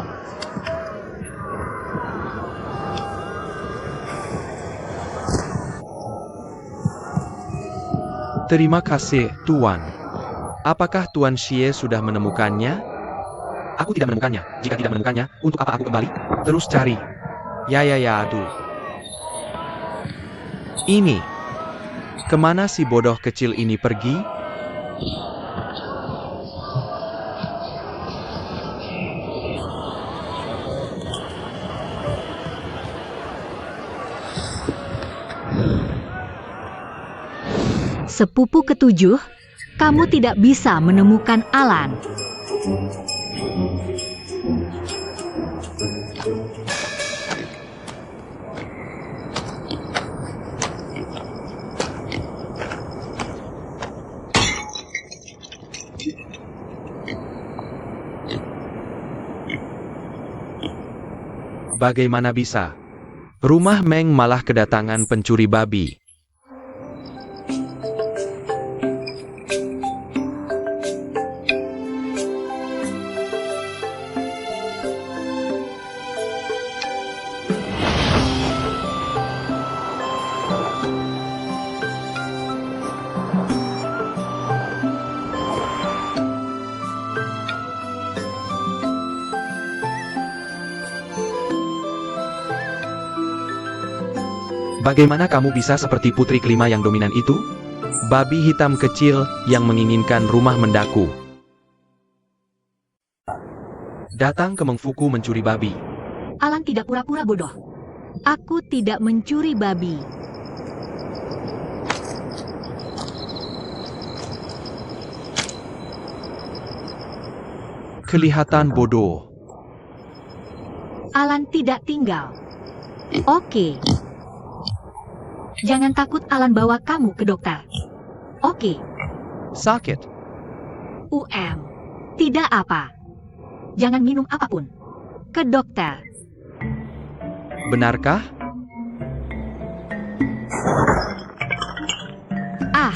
Speaker 5: Terima kasih, Tuan. Apakah Tuan Xie sudah menemukannya?
Speaker 2: Aku tidak menemukannya. Jika tidak menemukannya, untuk apa aku kembali?
Speaker 5: Terus cari. Ya, aduh. Ini. Kemana si bodoh kecil ini pergi?
Speaker 3: Sepupu ketujuh, kamu tidak bisa menemukan Alan.
Speaker 5: Bagaimana bisa? Rumah Meng malah kedatangan pencuri babi.
Speaker 2: Bagaimana kamu bisa seperti putri kelima yang dominan itu?
Speaker 5: Babi hitam kecil yang menginginkan rumah mendaku.
Speaker 2: Datang ke Mengfuku mencuri babi.
Speaker 3: Alan tidak pura-pura bodoh. Aku tidak mencuri babi.
Speaker 5: Kelihatan bodoh.
Speaker 3: Alan tidak tinggal. Oke. Jangan takut, Alan bawa kamu ke dokter. Oke.
Speaker 5: Sakit.
Speaker 3: Tidak apa. Jangan minum apapun. Ke dokter.
Speaker 5: Benarkah?
Speaker 3: Ah,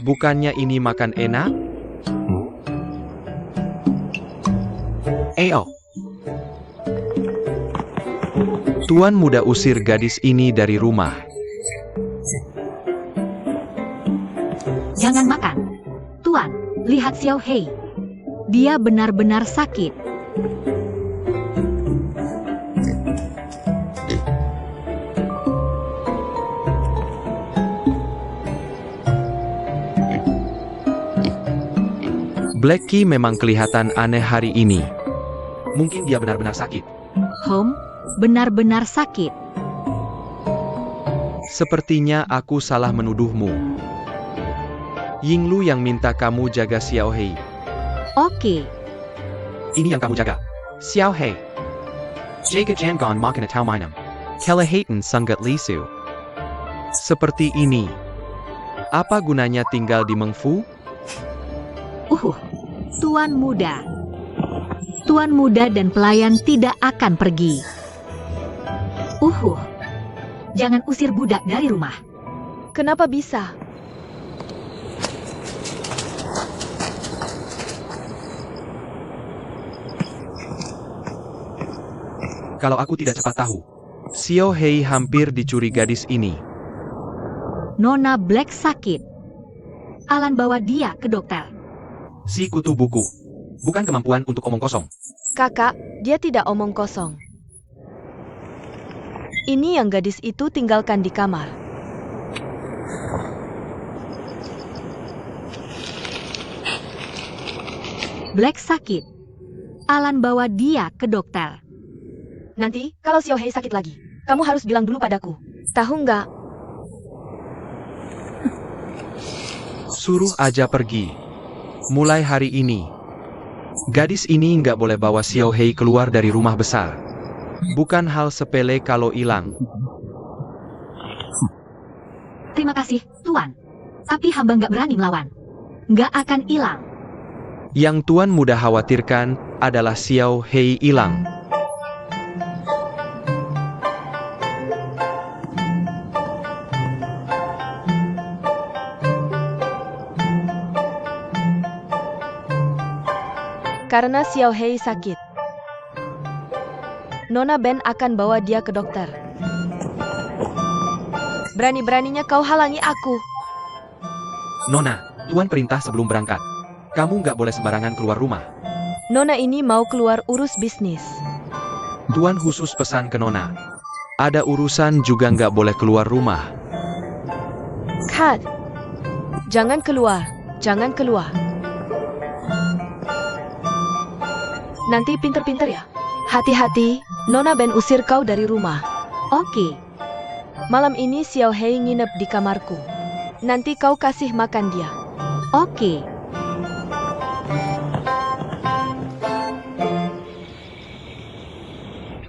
Speaker 5: Bukannya ini makan enak?
Speaker 2: Ayo,
Speaker 5: Tuan muda usir gadis ini dari rumah.
Speaker 3: jangan makan. Tuan, lihat Xiao Hei. Dia benar-benar sakit.
Speaker 5: Blackie memang kelihatan aneh hari ini.
Speaker 2: Mungkin dia benar-benar sakit.
Speaker 3: Home, benar-benar sakit.
Speaker 5: Sepertinya aku salah menuduhmu. Yinglu yang minta kamu jaga Xiao Hei.
Speaker 3: Oke,
Speaker 2: Ini yang kamu jaga.
Speaker 5: Xiao Hei,
Speaker 2: Jaga Jangon makan atau minum.
Speaker 5: Kelehatan Sunggut Lisu. Seperti ini. Apa gunanya tinggal di Mengfu?
Speaker 3: Tuan muda. Tuan muda dan pelayan tidak akan pergi. Jangan usir budak dari rumah.
Speaker 1: Kenapa bisa?
Speaker 2: Kalau aku tidak cepat tahu.
Speaker 5: Xiao Hei hampir dicuri gadis ini.
Speaker 3: Nona Black sakit. Alan bawa dia ke dokter.
Speaker 2: Si kutu buku. Bukan kemampuan untuk omong kosong.
Speaker 1: Kakak, dia tidak omong kosong. Ini yang gadis itu tinggalkan di kamar.
Speaker 3: Black sakit. Alan bawa dia ke dokter.
Speaker 1: Nanti, kalau Xiao Hei sakit lagi, kamu harus bilang dulu padaku. Tahu nggak?
Speaker 5: Suruh aja pergi. Mulai hari ini. Gadis ini nggak boleh bawa Xiao Hei keluar dari rumah besar. Bukan hal sepele kalau hilang.
Speaker 3: Terima kasih, Tuan. Tapi hamba nggak berani melawan. Nggak akan hilang.
Speaker 5: Yang Tuan muda khawatirkan adalah Xiao Hei hilang.
Speaker 1: Karena Xiao Hei sakit. Nona Ben akan bawa dia ke dokter. Berani-beraninya kau halangi aku.
Speaker 2: Nona, Tuan perintah sebelum berangkat. Kamu nggak boleh sembarangan keluar rumah.
Speaker 1: Nona ini mau keluar urus bisnis.
Speaker 5: Tuan khusus pesan ke Nona. Ada urusan juga nggak boleh keluar rumah.
Speaker 1: Kat, jangan keluar, jangan keluar. Nanti pinter-pinter ya. Hati-hati, Nona Ben usir kau dari rumah.
Speaker 3: Oke,
Speaker 1: Malam ini Xiao Hei nginep di kamarku. Nanti kau kasih makan dia.
Speaker 3: oke.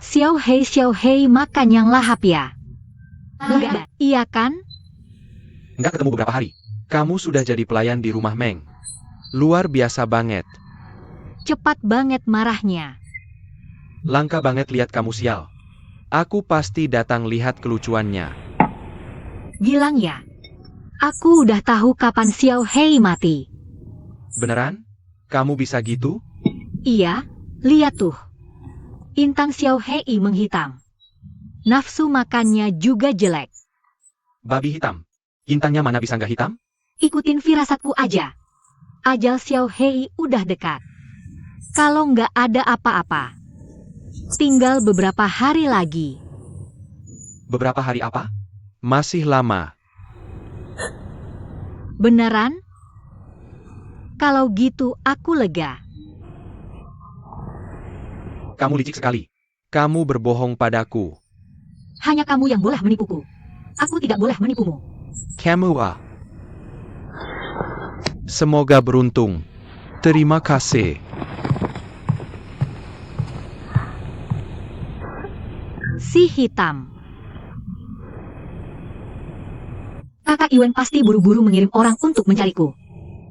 Speaker 3: Xiao Hei makan yang lahap ya. Enggak, iya kan?
Speaker 2: Nggak ketemu beberapa hari.
Speaker 5: Kamu sudah jadi pelayan di rumah Meng. Luar biasa banget.
Speaker 3: Cepat banget marahnya.
Speaker 5: Langka banget lihat kamu sial. Aku pasti datang lihat kelucuannya.
Speaker 3: Bilang ya. Aku udah tahu kapan Xiao Hei mati.
Speaker 5: Beneran? Kamu bisa gitu?
Speaker 3: Iya, lihat tuh. Intang Xiao Hei menghitam. Nafsu makannya juga jelek.
Speaker 2: Babi hitam. Intangnya mana bisa nggak hitam?
Speaker 3: Ikutin firasatku aja. Ajal Xiao Hei udah dekat. Kalau nggak ada apa-apa. Tinggal beberapa hari lagi.
Speaker 2: Beberapa hari apa?
Speaker 5: Masih lama.
Speaker 3: Beneran? Kalau gitu aku lega.
Speaker 2: Kamu licik sekali.
Speaker 5: Kamu berbohong padaku.
Speaker 3: Hanya kamu yang boleh menipuku. Aku tidak boleh menipumu.
Speaker 5: Kamu ah. Semoga beruntung. Terima kasih.
Speaker 3: Si hitam. Kakak Yuen pasti buru-buru mengirim orang untuk mencariku.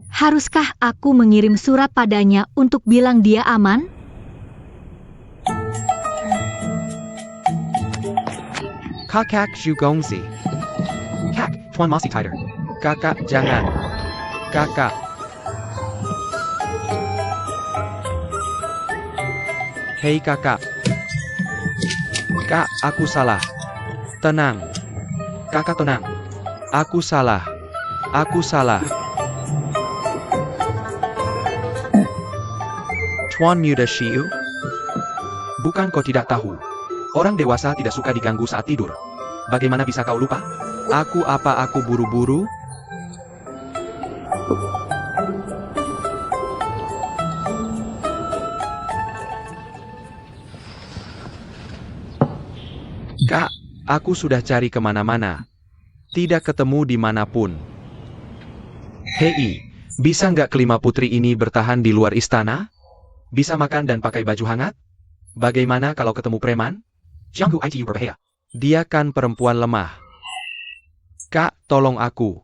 Speaker 3: Haruskah aku mengirim surat padanya untuk bilang dia aman?
Speaker 5: Kakak Zhugongzi.
Speaker 2: Kak, Tuan masih tighter.
Speaker 5: Kakak jangan. Kakak. Hei kakak. Kak, aku salah. Tenang.
Speaker 2: Kakak tenang.
Speaker 5: Aku salah. Aku salah. Tuan muda Shiu.
Speaker 2: Bukan kau tidak tahu. Orang dewasa tidak suka diganggu saat tidur. Bagaimana bisa kau lupa?
Speaker 5: Aku buru-buru? Aku sudah cari kemana-mana. Tidak ketemu dimanapun. Hei, bisa nggak kelima putri ini bertahan di luar istana? Bisa makan dan pakai baju hangat? Bagaimana kalau ketemu preman? Jianghu ITU berbahaya. Dia kan perempuan lemah. Kak, tolong aku.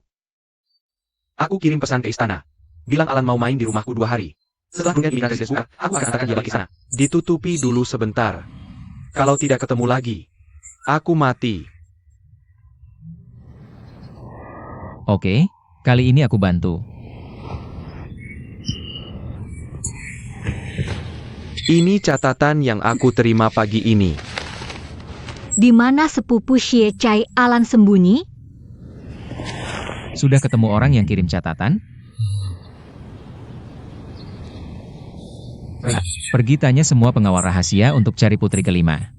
Speaker 5: Aku kirim pesan ke istana. Bilang Alan mau main di rumahku 2 hari. Setelah dunia diminta buka, aku akan antarkan dia balik ke sana. Ditutupi dulu sebentar. Kalau tidak ketemu lagi, aku mati.
Speaker 4: Oke, kali ini aku bantu.
Speaker 5: Ini catatan yang aku terima pagi ini.
Speaker 3: Di mana sepupu Xie Chai Alan sembunyi?
Speaker 4: Sudah ketemu orang yang kirim catatan? Pergi tanya semua pengawal rahasia untuk cari putri kelima.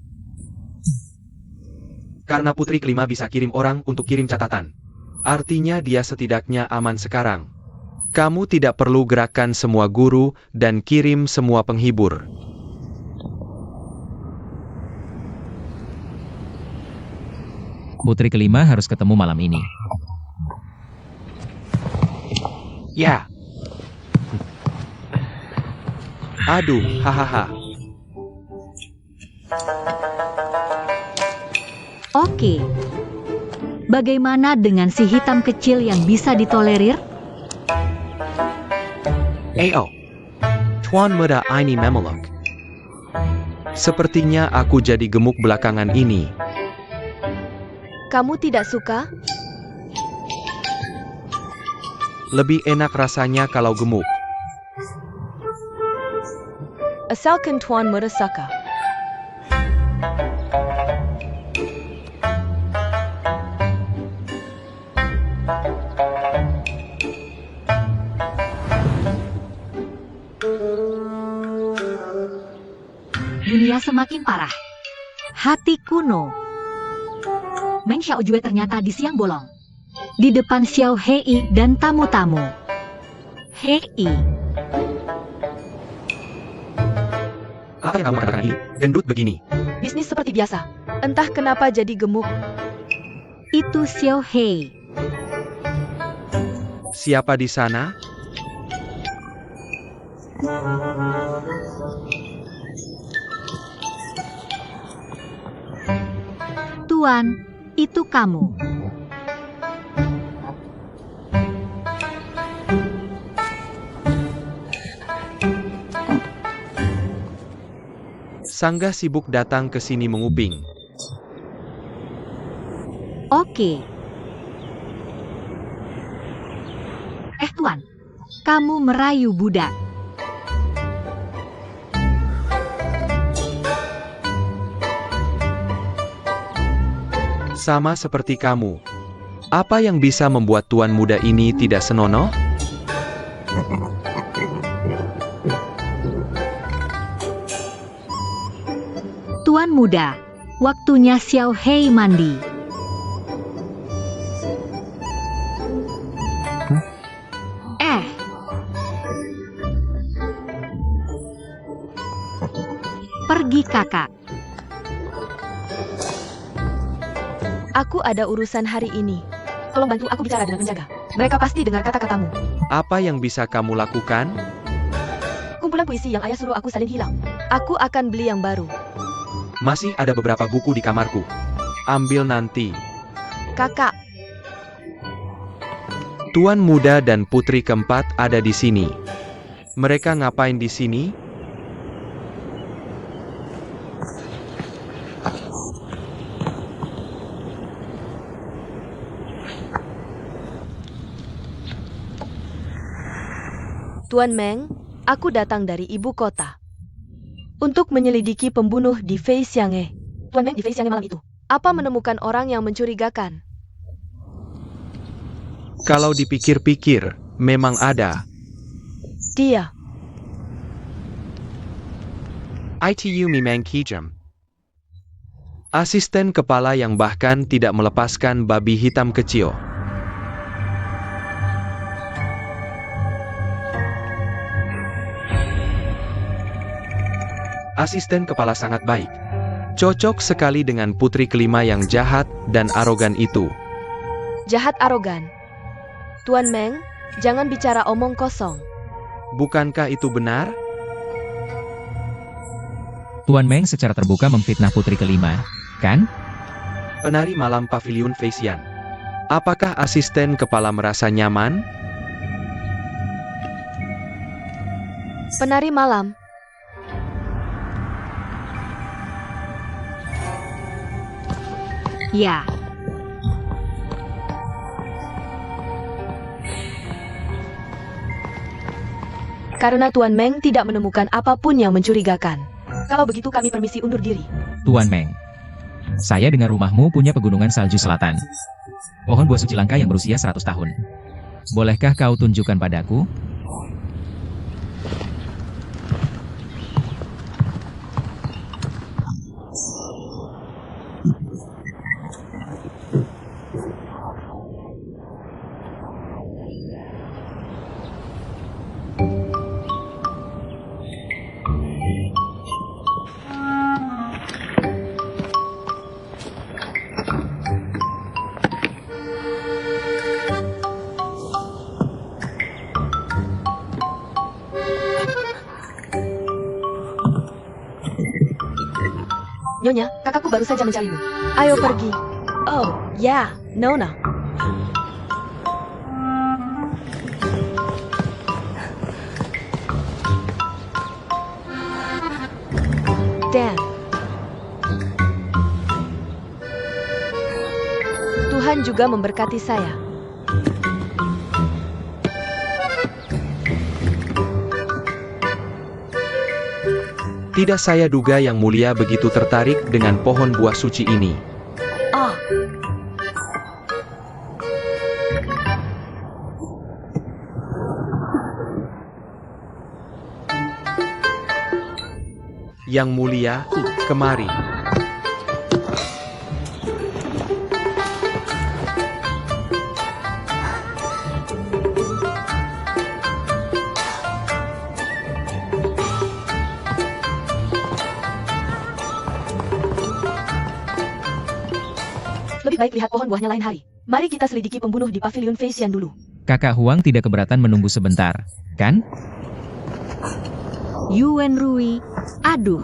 Speaker 5: Karena putri kelima bisa kirim orang untuk kirim catatan. Artinya dia setidaknya aman sekarang. Kamu tidak perlu gerakkan semua guru dan kirim semua penghibur.
Speaker 4: Putri kelima harus ketemu malam ini.
Speaker 5: Ya. Aduh, hahaha.
Speaker 3: Oke. Bagaimana dengan si hitam kecil yang bisa ditolerir?
Speaker 5: Ayo. Tuan muda ini memeluk. Sepertinya aku jadi gemuk belakangan ini.
Speaker 1: Kamu tidak suka?
Speaker 5: Lebih enak rasanya kalau gemuk.
Speaker 1: Asalkan Tuan Muda suka.
Speaker 3: Dunia semakin parah. Hati kuno. Meng Xiaojue ternyata di siang bolong. Di depan Xiao Hei dan tamu-tamu. Hei,
Speaker 5: Apa yang kamu katakan ini? Gendut begini.
Speaker 1: Bisnis seperti biasa. Entah kenapa jadi gemuk.
Speaker 3: itu Xiao Hei.
Speaker 5: Siapa di sana?
Speaker 3: Tuan, itu kamu.
Speaker 5: Sangga sibuk datang ke sini menguping.
Speaker 3: Oke. Tuan, kamu merayu budak.
Speaker 5: Sama seperti kamu. Apa yang bisa membuat tuan muda ini tidak senonoh?
Speaker 3: Tuan muda, waktunya Xiao Hei mandi. Pergi kakak.
Speaker 1: Aku ada urusan hari ini. Tolong bantu aku bicara dengan penjaga. Mereka pasti dengar kata-katamu.
Speaker 5: Apa yang bisa kamu lakukan?
Speaker 1: Kumpulan puisi yang ayah suruh aku salin hilang. Aku akan beli yang baru.
Speaker 5: Masih ada beberapa buku di kamarku. Ambil nanti.
Speaker 1: Kakak,
Speaker 5: Tuan muda dan putri keempat ada di sini. Mereka ngapain di sini?
Speaker 1: Tuan Meng, aku datang dari ibu kota. Untuk menyelidiki pembunuh di Fei Xianghe. Tuan Meng di Fei Xianghe malam itu. Apa menemukan orang yang mencurigakan?
Speaker 5: Kalau dipikir-pikir, memang ada.
Speaker 1: Dia.
Speaker 5: ITU Mimang Kijam. Asisten kepala yang bahkan tidak melepaskan babi hitam kecil. Asisten kepala sangat baik. Cocok sekali dengan putri kelima yang jahat dan arogan itu.
Speaker 1: Jahat arogan. Tuan Meng, jangan bicara omong kosong.
Speaker 5: Bukankah itu benar?
Speaker 4: Tuan Meng secara terbuka memfitnah putri kelima, kan?
Speaker 5: Penari malam Paviliun Feisian. Apakah asisten kepala merasa nyaman?
Speaker 1: Penari malam.
Speaker 3: Ya,
Speaker 1: Karena Tuan Meng tidak menemukan apapun yang mencurigakan. Kalau begitu kami permisi undur diri.
Speaker 4: Tuan Meng. Saya dengar rumahmu punya pegunungan salju selatan. Pohon buah suci langka yang berusia 100 tahun. Bolehkah kau tunjukkan padaku?
Speaker 1: Nyonya, kakakku baru saja mencarimu. Ayo pergi. Oh, ya, Nona. Dan. Tuhan juga memberkati saya.
Speaker 5: Tidak saya duga Yang Mulia begitu tertarik dengan pohon buah suci ini.
Speaker 1: Ah,
Speaker 5: Yang Mulia, kemari.
Speaker 1: lebih baik lihat pohon buahnya lain hari. Mari kita selidiki pembunuh di Paviliun Feisian dulu.
Speaker 4: Kakak Huang tidak keberatan menunggu sebentar, kan?
Speaker 3: Yuan Rui. Aduh,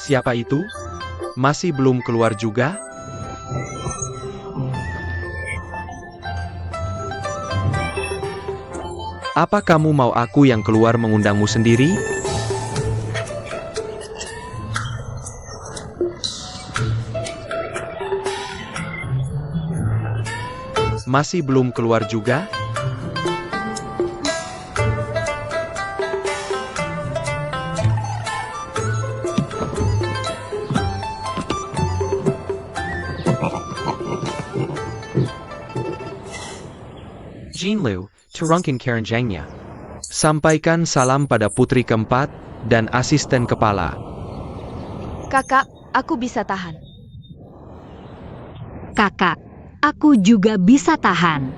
Speaker 5: Siapa itu? Masih belum keluar juga? Apa kamu mau aku yang keluar mengundangmu sendiri? Masih belum keluar juga? Jinlu, Turungkin Keranjangnya. Sampaikan salam pada putri keempat dan asisten kepala.
Speaker 1: Kakak, aku bisa tahan.
Speaker 3: kakak. Aku juga bisa tahan.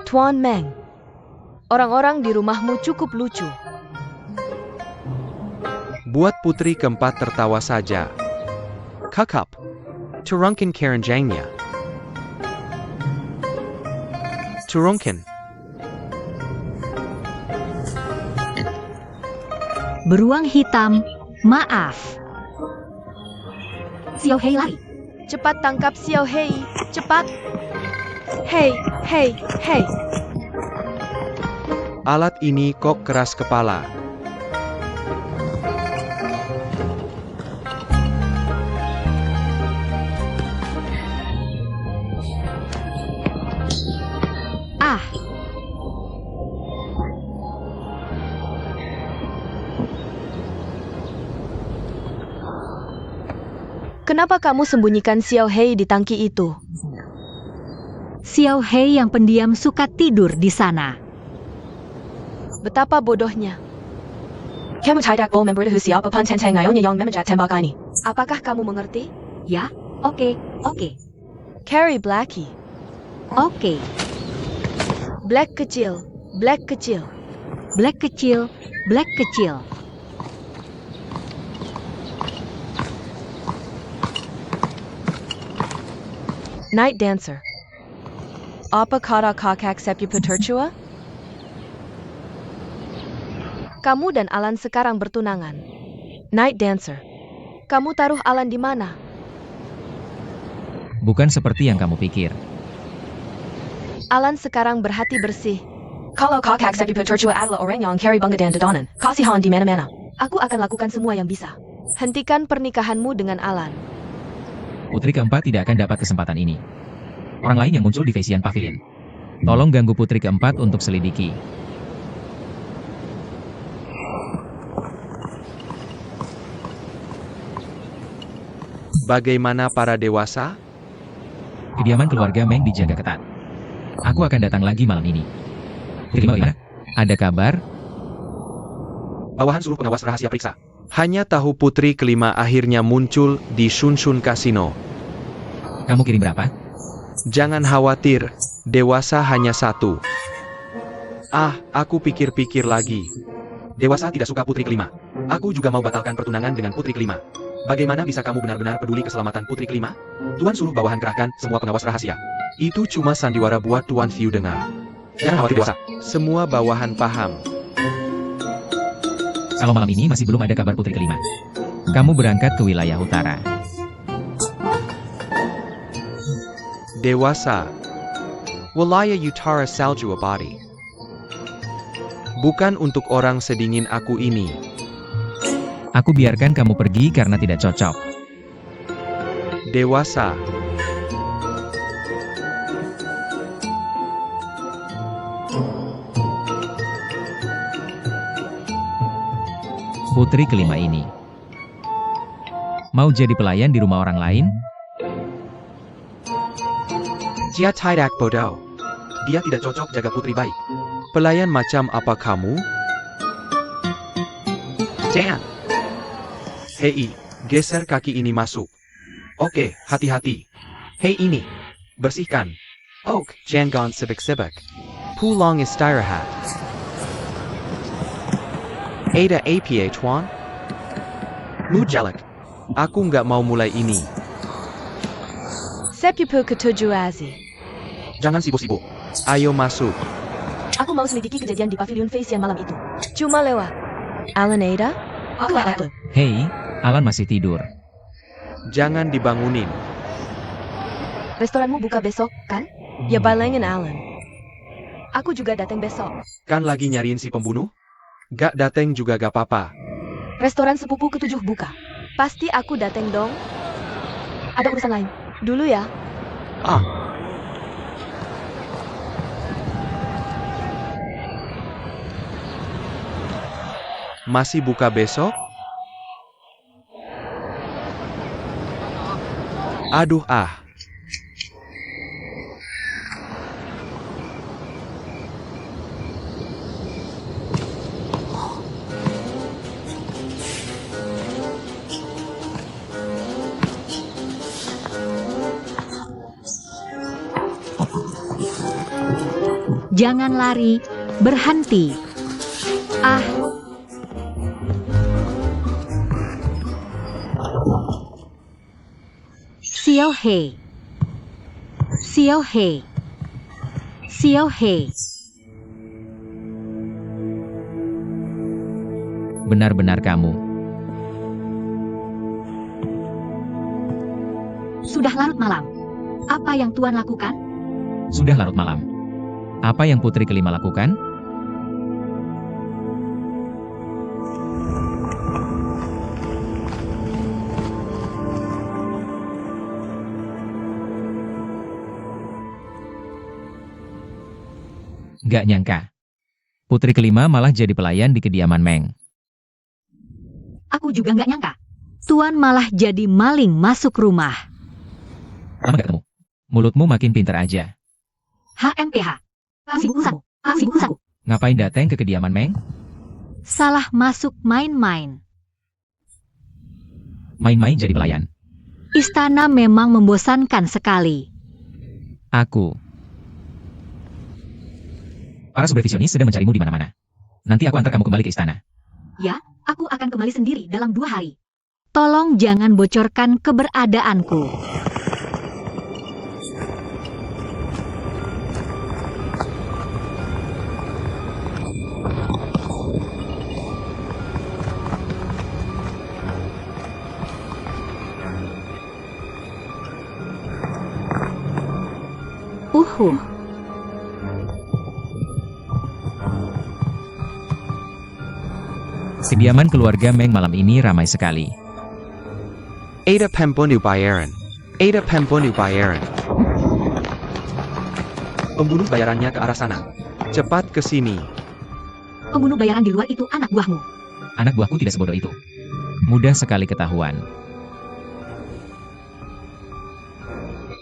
Speaker 1: Tuan Meng. Orang-orang di rumahmu cukup lucu.
Speaker 5: Buat putri keempat tertawa saja. Kakap. Turungkin Keranjangnya. Turungkin.
Speaker 3: Beruang hitam, maaf. Xiao Hei lari.
Speaker 1: Cepat tangkap Xiao Hei, cepat. Hei, hei, hei.
Speaker 5: Alat ini kok keras kepala.
Speaker 3: Ah,
Speaker 1: Kenapa kamu sembunyikan Xiao Hei di tangki itu?
Speaker 3: Xiao Hei yang pendiam suka tidur di sana.
Speaker 1: Betapa bodohnya. Apakah kamu mengerti?
Speaker 3: Ya, oke.
Speaker 1: Carrie Blackie.
Speaker 3: Oke.
Speaker 1: Black kecil. Black kecil.
Speaker 3: Black kecil.
Speaker 1: Night Dancer. Apa kata kakak Sepupeterchua? Kamu dan Alan sekarang bertunangan. Night Dancer. Kamu taruh Alan di mana?
Speaker 4: Bukan seperti yang kamu pikir.
Speaker 1: Alan sekarang berhati bersih. Kalau kakak Sepupeterchua adalah orang yang carry banget dan dedonan, kasihan di mana-mana. Aku akan lakukan semua yang bisa. Hentikan pernikahanmu dengan Alan.
Speaker 4: Putri keempat tidak akan dapat kesempatan ini. Orang lain yang muncul di Vesian Pavilion. Tolong ganggu putri keempat untuk selidiki.
Speaker 5: Bagaimana para dewasa?
Speaker 4: Kediaman keluarga Meng dijaga ketat. Aku akan datang lagi malam ini. Putri kelima, ada kabar?
Speaker 2: Bawahan suruh pengawas rahasia periksa.
Speaker 5: Hanya tahu putri kelima akhirnya muncul di Shunshun Casino.
Speaker 4: Kamu kirim berapa?
Speaker 5: Jangan khawatir, dewasa hanya satu. Aku pikir-pikir lagi.
Speaker 2: Dewasa tidak suka putri kelima. Aku juga mau batalkan pertunangan dengan putri kelima. Bagaimana bisa kamu benar-benar peduli keselamatan putri kelima? Tuan suruh bawahan kerahkan semua pengawas rahasia.
Speaker 5: Itu cuma sandiwara buat Tuan View dengar.
Speaker 2: Jangan khawatir dewasa.
Speaker 5: Semua bawahan paham.
Speaker 4: Kalau malam ini masih belum ada kabar putri kelima, kamu berangkat ke wilayah utara.
Speaker 5: Dewasa. Wilayah Utara Salju Abadi. Bukan untuk orang sedingin aku ini.
Speaker 4: Aku biarkan kamu pergi karena tidak cocok.
Speaker 5: Dewasa.
Speaker 4: Putri kelima ini mau jadi pelayan di rumah orang lain?
Speaker 5: Dia tidak bodoh.
Speaker 2: Dia tidak cocok jaga putri baik.
Speaker 5: Pelayan macam apa kamu?
Speaker 2: Jangan.
Speaker 5: Hei, geser kaki ini masuk.
Speaker 2: Oke, hati-hati. Hei ini. Bersihkan.
Speaker 5: Jangan sibuk-sibuk. Pulang istirahat. Ada apa Tuan?
Speaker 2: Mood jelek.
Speaker 5: Aku nggak mau mulai ini.
Speaker 1: Sepupu ketujuh Azi.
Speaker 2: Jangan sibuk-sibuk.
Speaker 5: Ayo masuk.
Speaker 1: Aku mau selidiki kejadian di Pavilion Vesian malam itu. Cuma lewat. Alan Ada?
Speaker 4: Hei, Alan masih tidur.
Speaker 5: Jangan dibangunin.
Speaker 1: Restoranmu buka besok, kan? Ya balengin Alan. Aku juga datang besok.
Speaker 2: Kan lagi nyariin si pembunuh?
Speaker 5: Gak dateng juga gak apa-apa.
Speaker 1: Restoran sepupu ketujuh buka. Pasti aku datang dong. Ada urusan lain. Dulu ya.
Speaker 5: Masih buka besok? Aduh
Speaker 3: Jangan lari, berhenti. Xiao Hei. Xiao Hei. Xiao Hei.
Speaker 4: Benar-benar kamu.
Speaker 3: Sudah larut malam. Apa yang Tuan lakukan?
Speaker 4: Sudah larut malam. Apa yang putri kelima lakukan? Gak nyangka. Putri kelima malah jadi pelayan di kediaman Meng.
Speaker 3: Aku juga nggak nyangka. Tuan malah jadi maling masuk rumah.
Speaker 4: Lama gak ketemu. Mulutmu makin pinter aja.
Speaker 3: HMPH. Sibuk urusanku.
Speaker 4: Ngapain dateng ke kediaman Meng?
Speaker 3: Salah masuk main-main.
Speaker 4: Main-main jadi pelayan.
Speaker 3: Istana memang membosankan sekali.
Speaker 4: Para sumber visionis sedang mencarimu di mana-mana. Nanti aku antar kamu kembali ke istana.
Speaker 3: Ya, aku akan kembali sendiri dalam 2 hari. Tolong jangan bocorkan keberadaanku.
Speaker 4: Kediaman keluarga Meng malam ini ramai sekali.
Speaker 5: Ada pembunuh bayaran. Ada pembunuh bayaran.
Speaker 2: Pembunuh bayarannya ke arah sana.
Speaker 5: Cepat ke sini.
Speaker 3: Pembunuh bayaran di luar itu anak buahmu.
Speaker 4: Anak buahku tidak sebodoh itu. Mudah sekali ketahuan.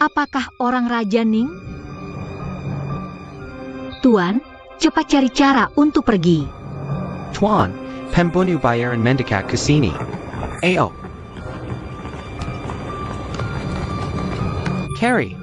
Speaker 3: Apakah orang Raja Ning? Tuan, cepat cari cara untuk pergi.
Speaker 5: Tuan, pembunuh bayaran mendekat ke sini. Ayo. Carry.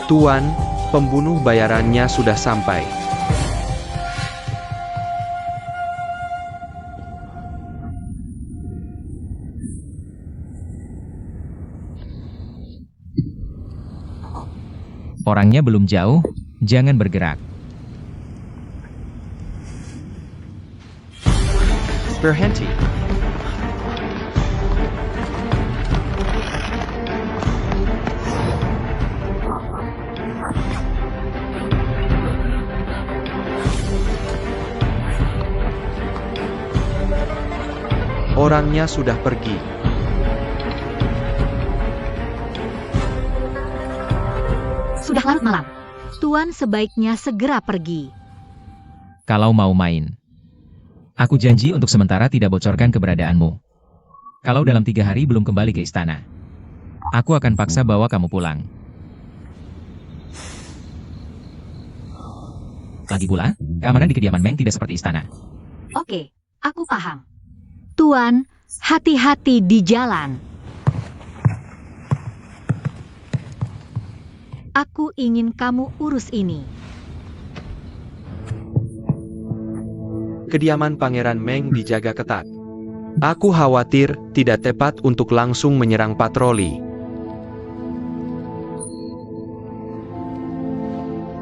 Speaker 5: Tuan, pembunuh bayarannya sudah sampai.
Speaker 4: Orangnya belum jauh, jangan bergerak.
Speaker 5: Berhenti. Orangnya sudah pergi.
Speaker 3: Sudah larut malam. Tuan sebaiknya segera pergi.
Speaker 4: Kalau mau main. Aku janji untuk sementara tidak bocorkan keberadaanmu. Kalau dalam 3 hari belum kembali ke istana, aku akan paksa bawa kamu pulang. Lagi pula, keamanan di kediaman Meng tidak seperti istana.
Speaker 3: Oke, aku paham. Tuan, hati-hati di jalan. Aku ingin kamu urus ini.
Speaker 5: Kediaman Pangeran Meng dijaga ketat. Aku khawatir tidak tepat untuk langsung menyerang patroli.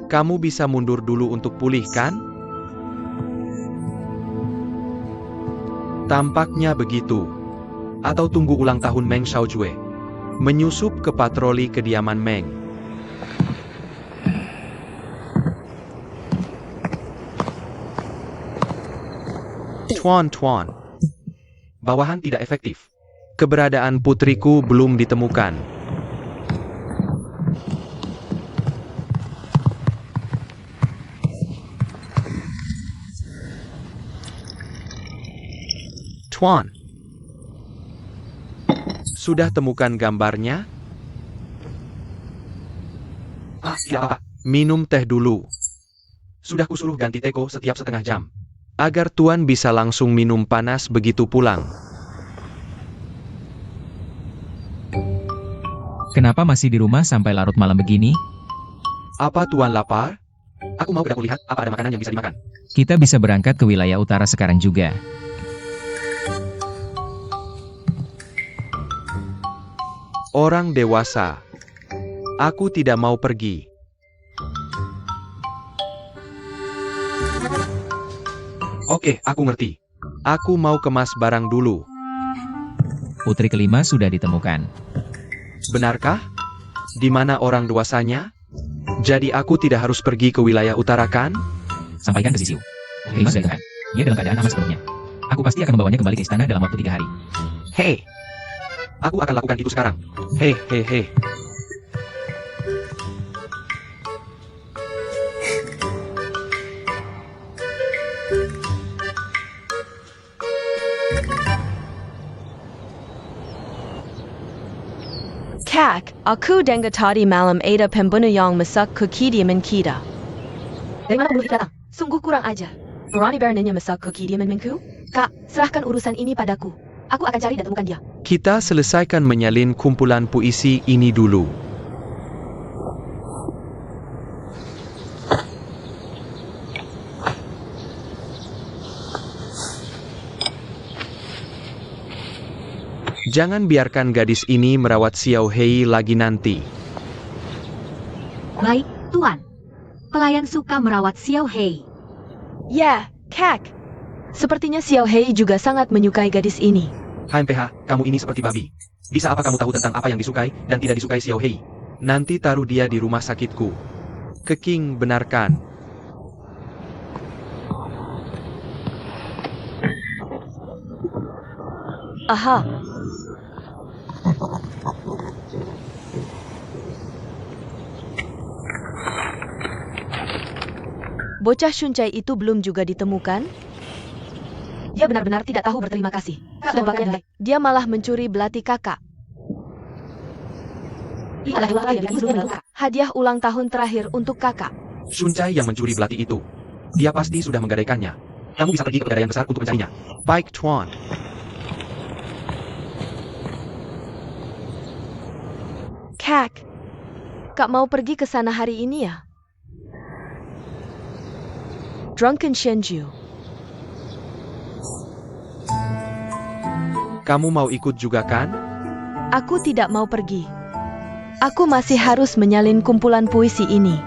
Speaker 5: Kamu bisa mundur dulu untuk pulihkan? Tampaknya begitu. Atau tunggu ulang tahun Meng Xiaojue. Menyusup ke patroli kediaman Meng. Tuan.
Speaker 2: Bawahan tidak efektif.
Speaker 5: Keberadaan putriku belum ditemukan. Tuan. Sudah temukan gambarnya?
Speaker 2: Tidak apa-apa. Minum teh dulu. Sudah kusuruh ganti teko setiap setengah jam. Agar Tuan bisa langsung minum panas begitu pulang.
Speaker 4: Kenapa masih di rumah sampai larut malam begini?
Speaker 2: Apa Tuan lapar? Aku mau ke dapur lihat apa ada makanan yang bisa dimakan.
Speaker 4: Kita bisa berangkat ke wilayah utara sekarang juga.
Speaker 2: Orang dewasa. Aku tidak mau pergi. Oke, aku ngerti. Aku mau kemas barang dulu.
Speaker 4: Putri kelima sudah ditemukan.
Speaker 2: Benarkah? Di mana orang dewasanya? Jadi aku tidak harus pergi ke wilayah utara kan?
Speaker 4: Sampaikan ke Zisiu. Kelima sudah ditemukan. Dia dalam keadaan aman sepenuhnya. Aku pasti akan membawanya kembali ke istana dalam waktu 3 hari.
Speaker 2: Hei! Aku akan lakukan itu sekarang. Hei, hei, hei.
Speaker 1: Kak, aku dengar tadi malam ada pembunuh yang masak kuki diaman kita. Dari mana pembunuh itu datang? Sungguh kurang ajar. Berani beraninya masak kuki diamanku? Kak, serahkan urusan ini padaku. Aku akan cari dan temukan dia.
Speaker 2: Kita selesaikan menyalin kumpulan puisi ini dulu. Jangan biarkan gadis ini merawat Xiao Hei lagi nanti.
Speaker 3: Baik, Tuan. Pelayan suka merawat Xiao Hei.
Speaker 1: Ya, Kak. Sepertinya Xiao Hei juga sangat menyukai gadis ini.
Speaker 2: HMPH, kamu ini seperti babi. Bisa apa kamu tahu tentang apa yang disukai dan tidak disukai Xiao Hei? Nanti taruh dia di rumah sakitku. Keking, benarkan.
Speaker 1: Aha. Bocah Shuncai itu belum juga ditemukan?
Speaker 3: Dia benar-benar tidak tahu berterima kasih. Sudah bahkan
Speaker 1: Dia malah mencuri belati kakak.
Speaker 3: dia adalah dua yang sebelum lalu.
Speaker 1: Hadiah ulang tahun terakhir untuk kakak.
Speaker 2: Shuncai yang mencuri belati itu. Dia pasti sudah menggadaikannya. Kamu bisa pergi ke pegadaian besar untuk mencarinya. Baik, Tuan.
Speaker 1: Kak, Kak mau pergi ke sana hari ini ya? Drunken Shenju.
Speaker 2: Kamu mau ikut juga kan?
Speaker 1: Aku tidak mau pergi. Aku masih harus menyalin kumpulan puisi ini.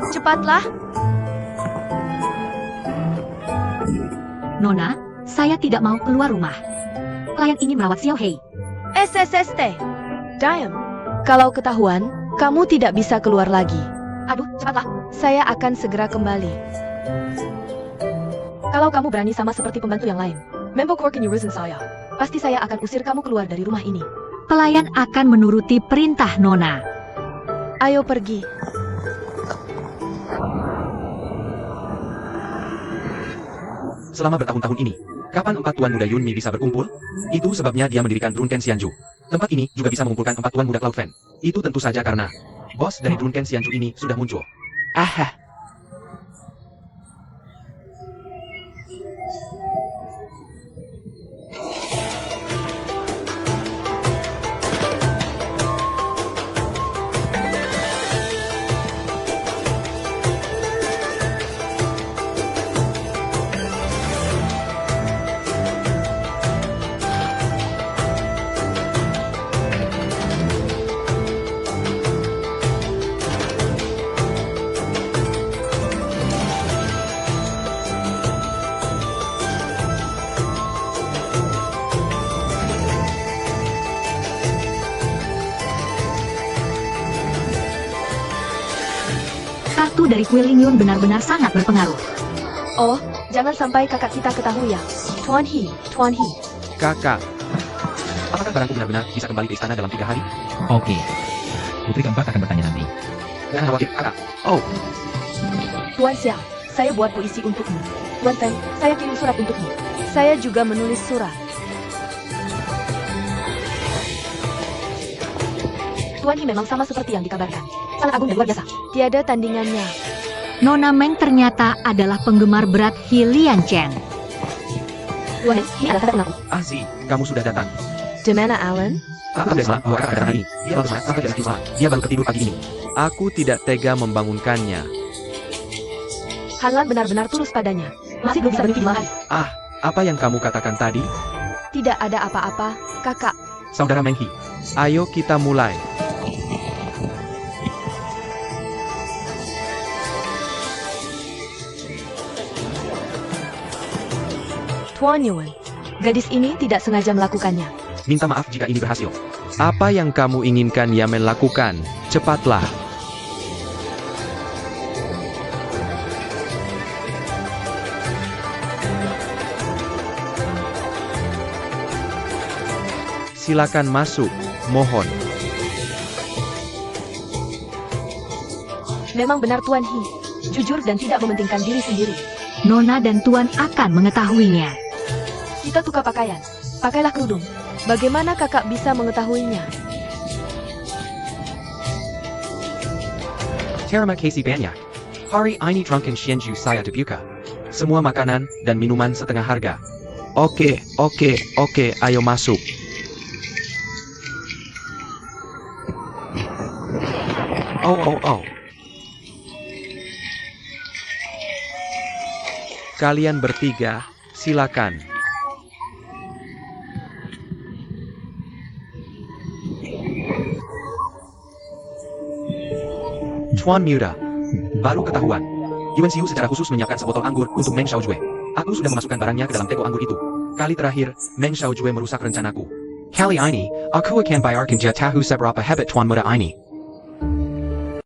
Speaker 1: Cepatlah.
Speaker 3: Nona, saya tidak mau keluar rumah. Klien ini merawat Xiao Hei.
Speaker 1: SSST. Diam. Kalau ketahuan, kamu tidak bisa keluar lagi.
Speaker 3: Aduh, cepatlah.
Speaker 1: Saya akan segera kembali. Kalau kamu berani sama seperti pembantu yang lain, memperkuatkan urusan saya. Pasti saya akan usir kamu keluar dari rumah ini.
Speaker 3: Pelayan akan menuruti perintah Nona.
Speaker 1: Ayo pergi.
Speaker 2: Selama bertahun-tahun ini, kapan 4 tuan muda Yunmi bisa berkumpul? Itu sebabnya dia mendirikan Drunken Xianju. Tempat ini juga bisa mengumpulkan 4 tuan muda Cloud Fan. Itu tentu saja karena bos dari Drunken Xianju ini sudah muncul. Aha.
Speaker 3: Kartu dari kuil Lingyun benar-benar sangat berpengaruh.
Speaker 1: Oh, jangan sampai kakak kita ketahui ya. Tuan He, Tuan He.
Speaker 2: Kakak. Apakah barangku benar-benar bisa kembali ke istana dalam 3 hari?
Speaker 4: Oke. Putri keempat akan bertanya nanti.
Speaker 2: Jangan khawatir, kakak. Oh,
Speaker 1: Tuan Xiao, saya buat puisi untukmu. Tuan Feng, saya kirim surat untukmu. Saya juga menulis surat. Tuan He memang sama seperti yang dikabarkan. Sangat agung dan luar biasa. Tiada tandingannya.
Speaker 3: Nona Meng ternyata adalah penggemar berat He Lianchen.
Speaker 1: Tuan He, ini adalah tanda pengaku.
Speaker 2: Zi, kamu sudah datang.
Speaker 1: Di mana Alan?
Speaker 2: Aku tidak salah, bahwa kedatangan ini. Dia baru saja sampai dari salah. Dia baru ketidur pagi ini. Aku tidak tega membangunkannya.
Speaker 1: Hanlan benar-benar tulus padanya. Masih belum bisa bermimpi di malam hari.
Speaker 2: Apa yang kamu katakan tadi?
Speaker 1: Tidak ada apa-apa, kakak.
Speaker 2: Saudara Meng He, ayo kita mulai.
Speaker 1: Tuan Yuan, gadis ini tidak sengaja melakukannya.
Speaker 2: Minta maaf jika ini berhasil. Apa yang kamu inginkan Yamen lakukan? Cepatlah. Silakan masuk, mohon.
Speaker 1: Memang benar Tuan He. Jujur dan tidak mementingkan diri sendiri.
Speaker 3: Nona dan Tuan akan mengetahuinya.
Speaker 1: Kita tukar pakaian. Pakailah kerudung. Bagaimana kakak bisa mengetahuinya?
Speaker 2: Terima kasih banyak. Hari ini drunken Xianju saya dibuka. Semua makanan dan minuman setengah harga. Oke, ayo masuk. Oh. Kalian bertiga, silakan. Tuan Muda, baru ketahuan. Yuan Xiu secara khusus menyiapkan sebotol anggur untuk Meng Xiaojue. Aku sudah memasukkan barangnya ke dalam teko anggur itu. Kali terakhir, Meng Xiaojue merusak rencanaku. Kali ini, aku akan bayarkan dia tahu seberapa hebat Tuan Muda ini.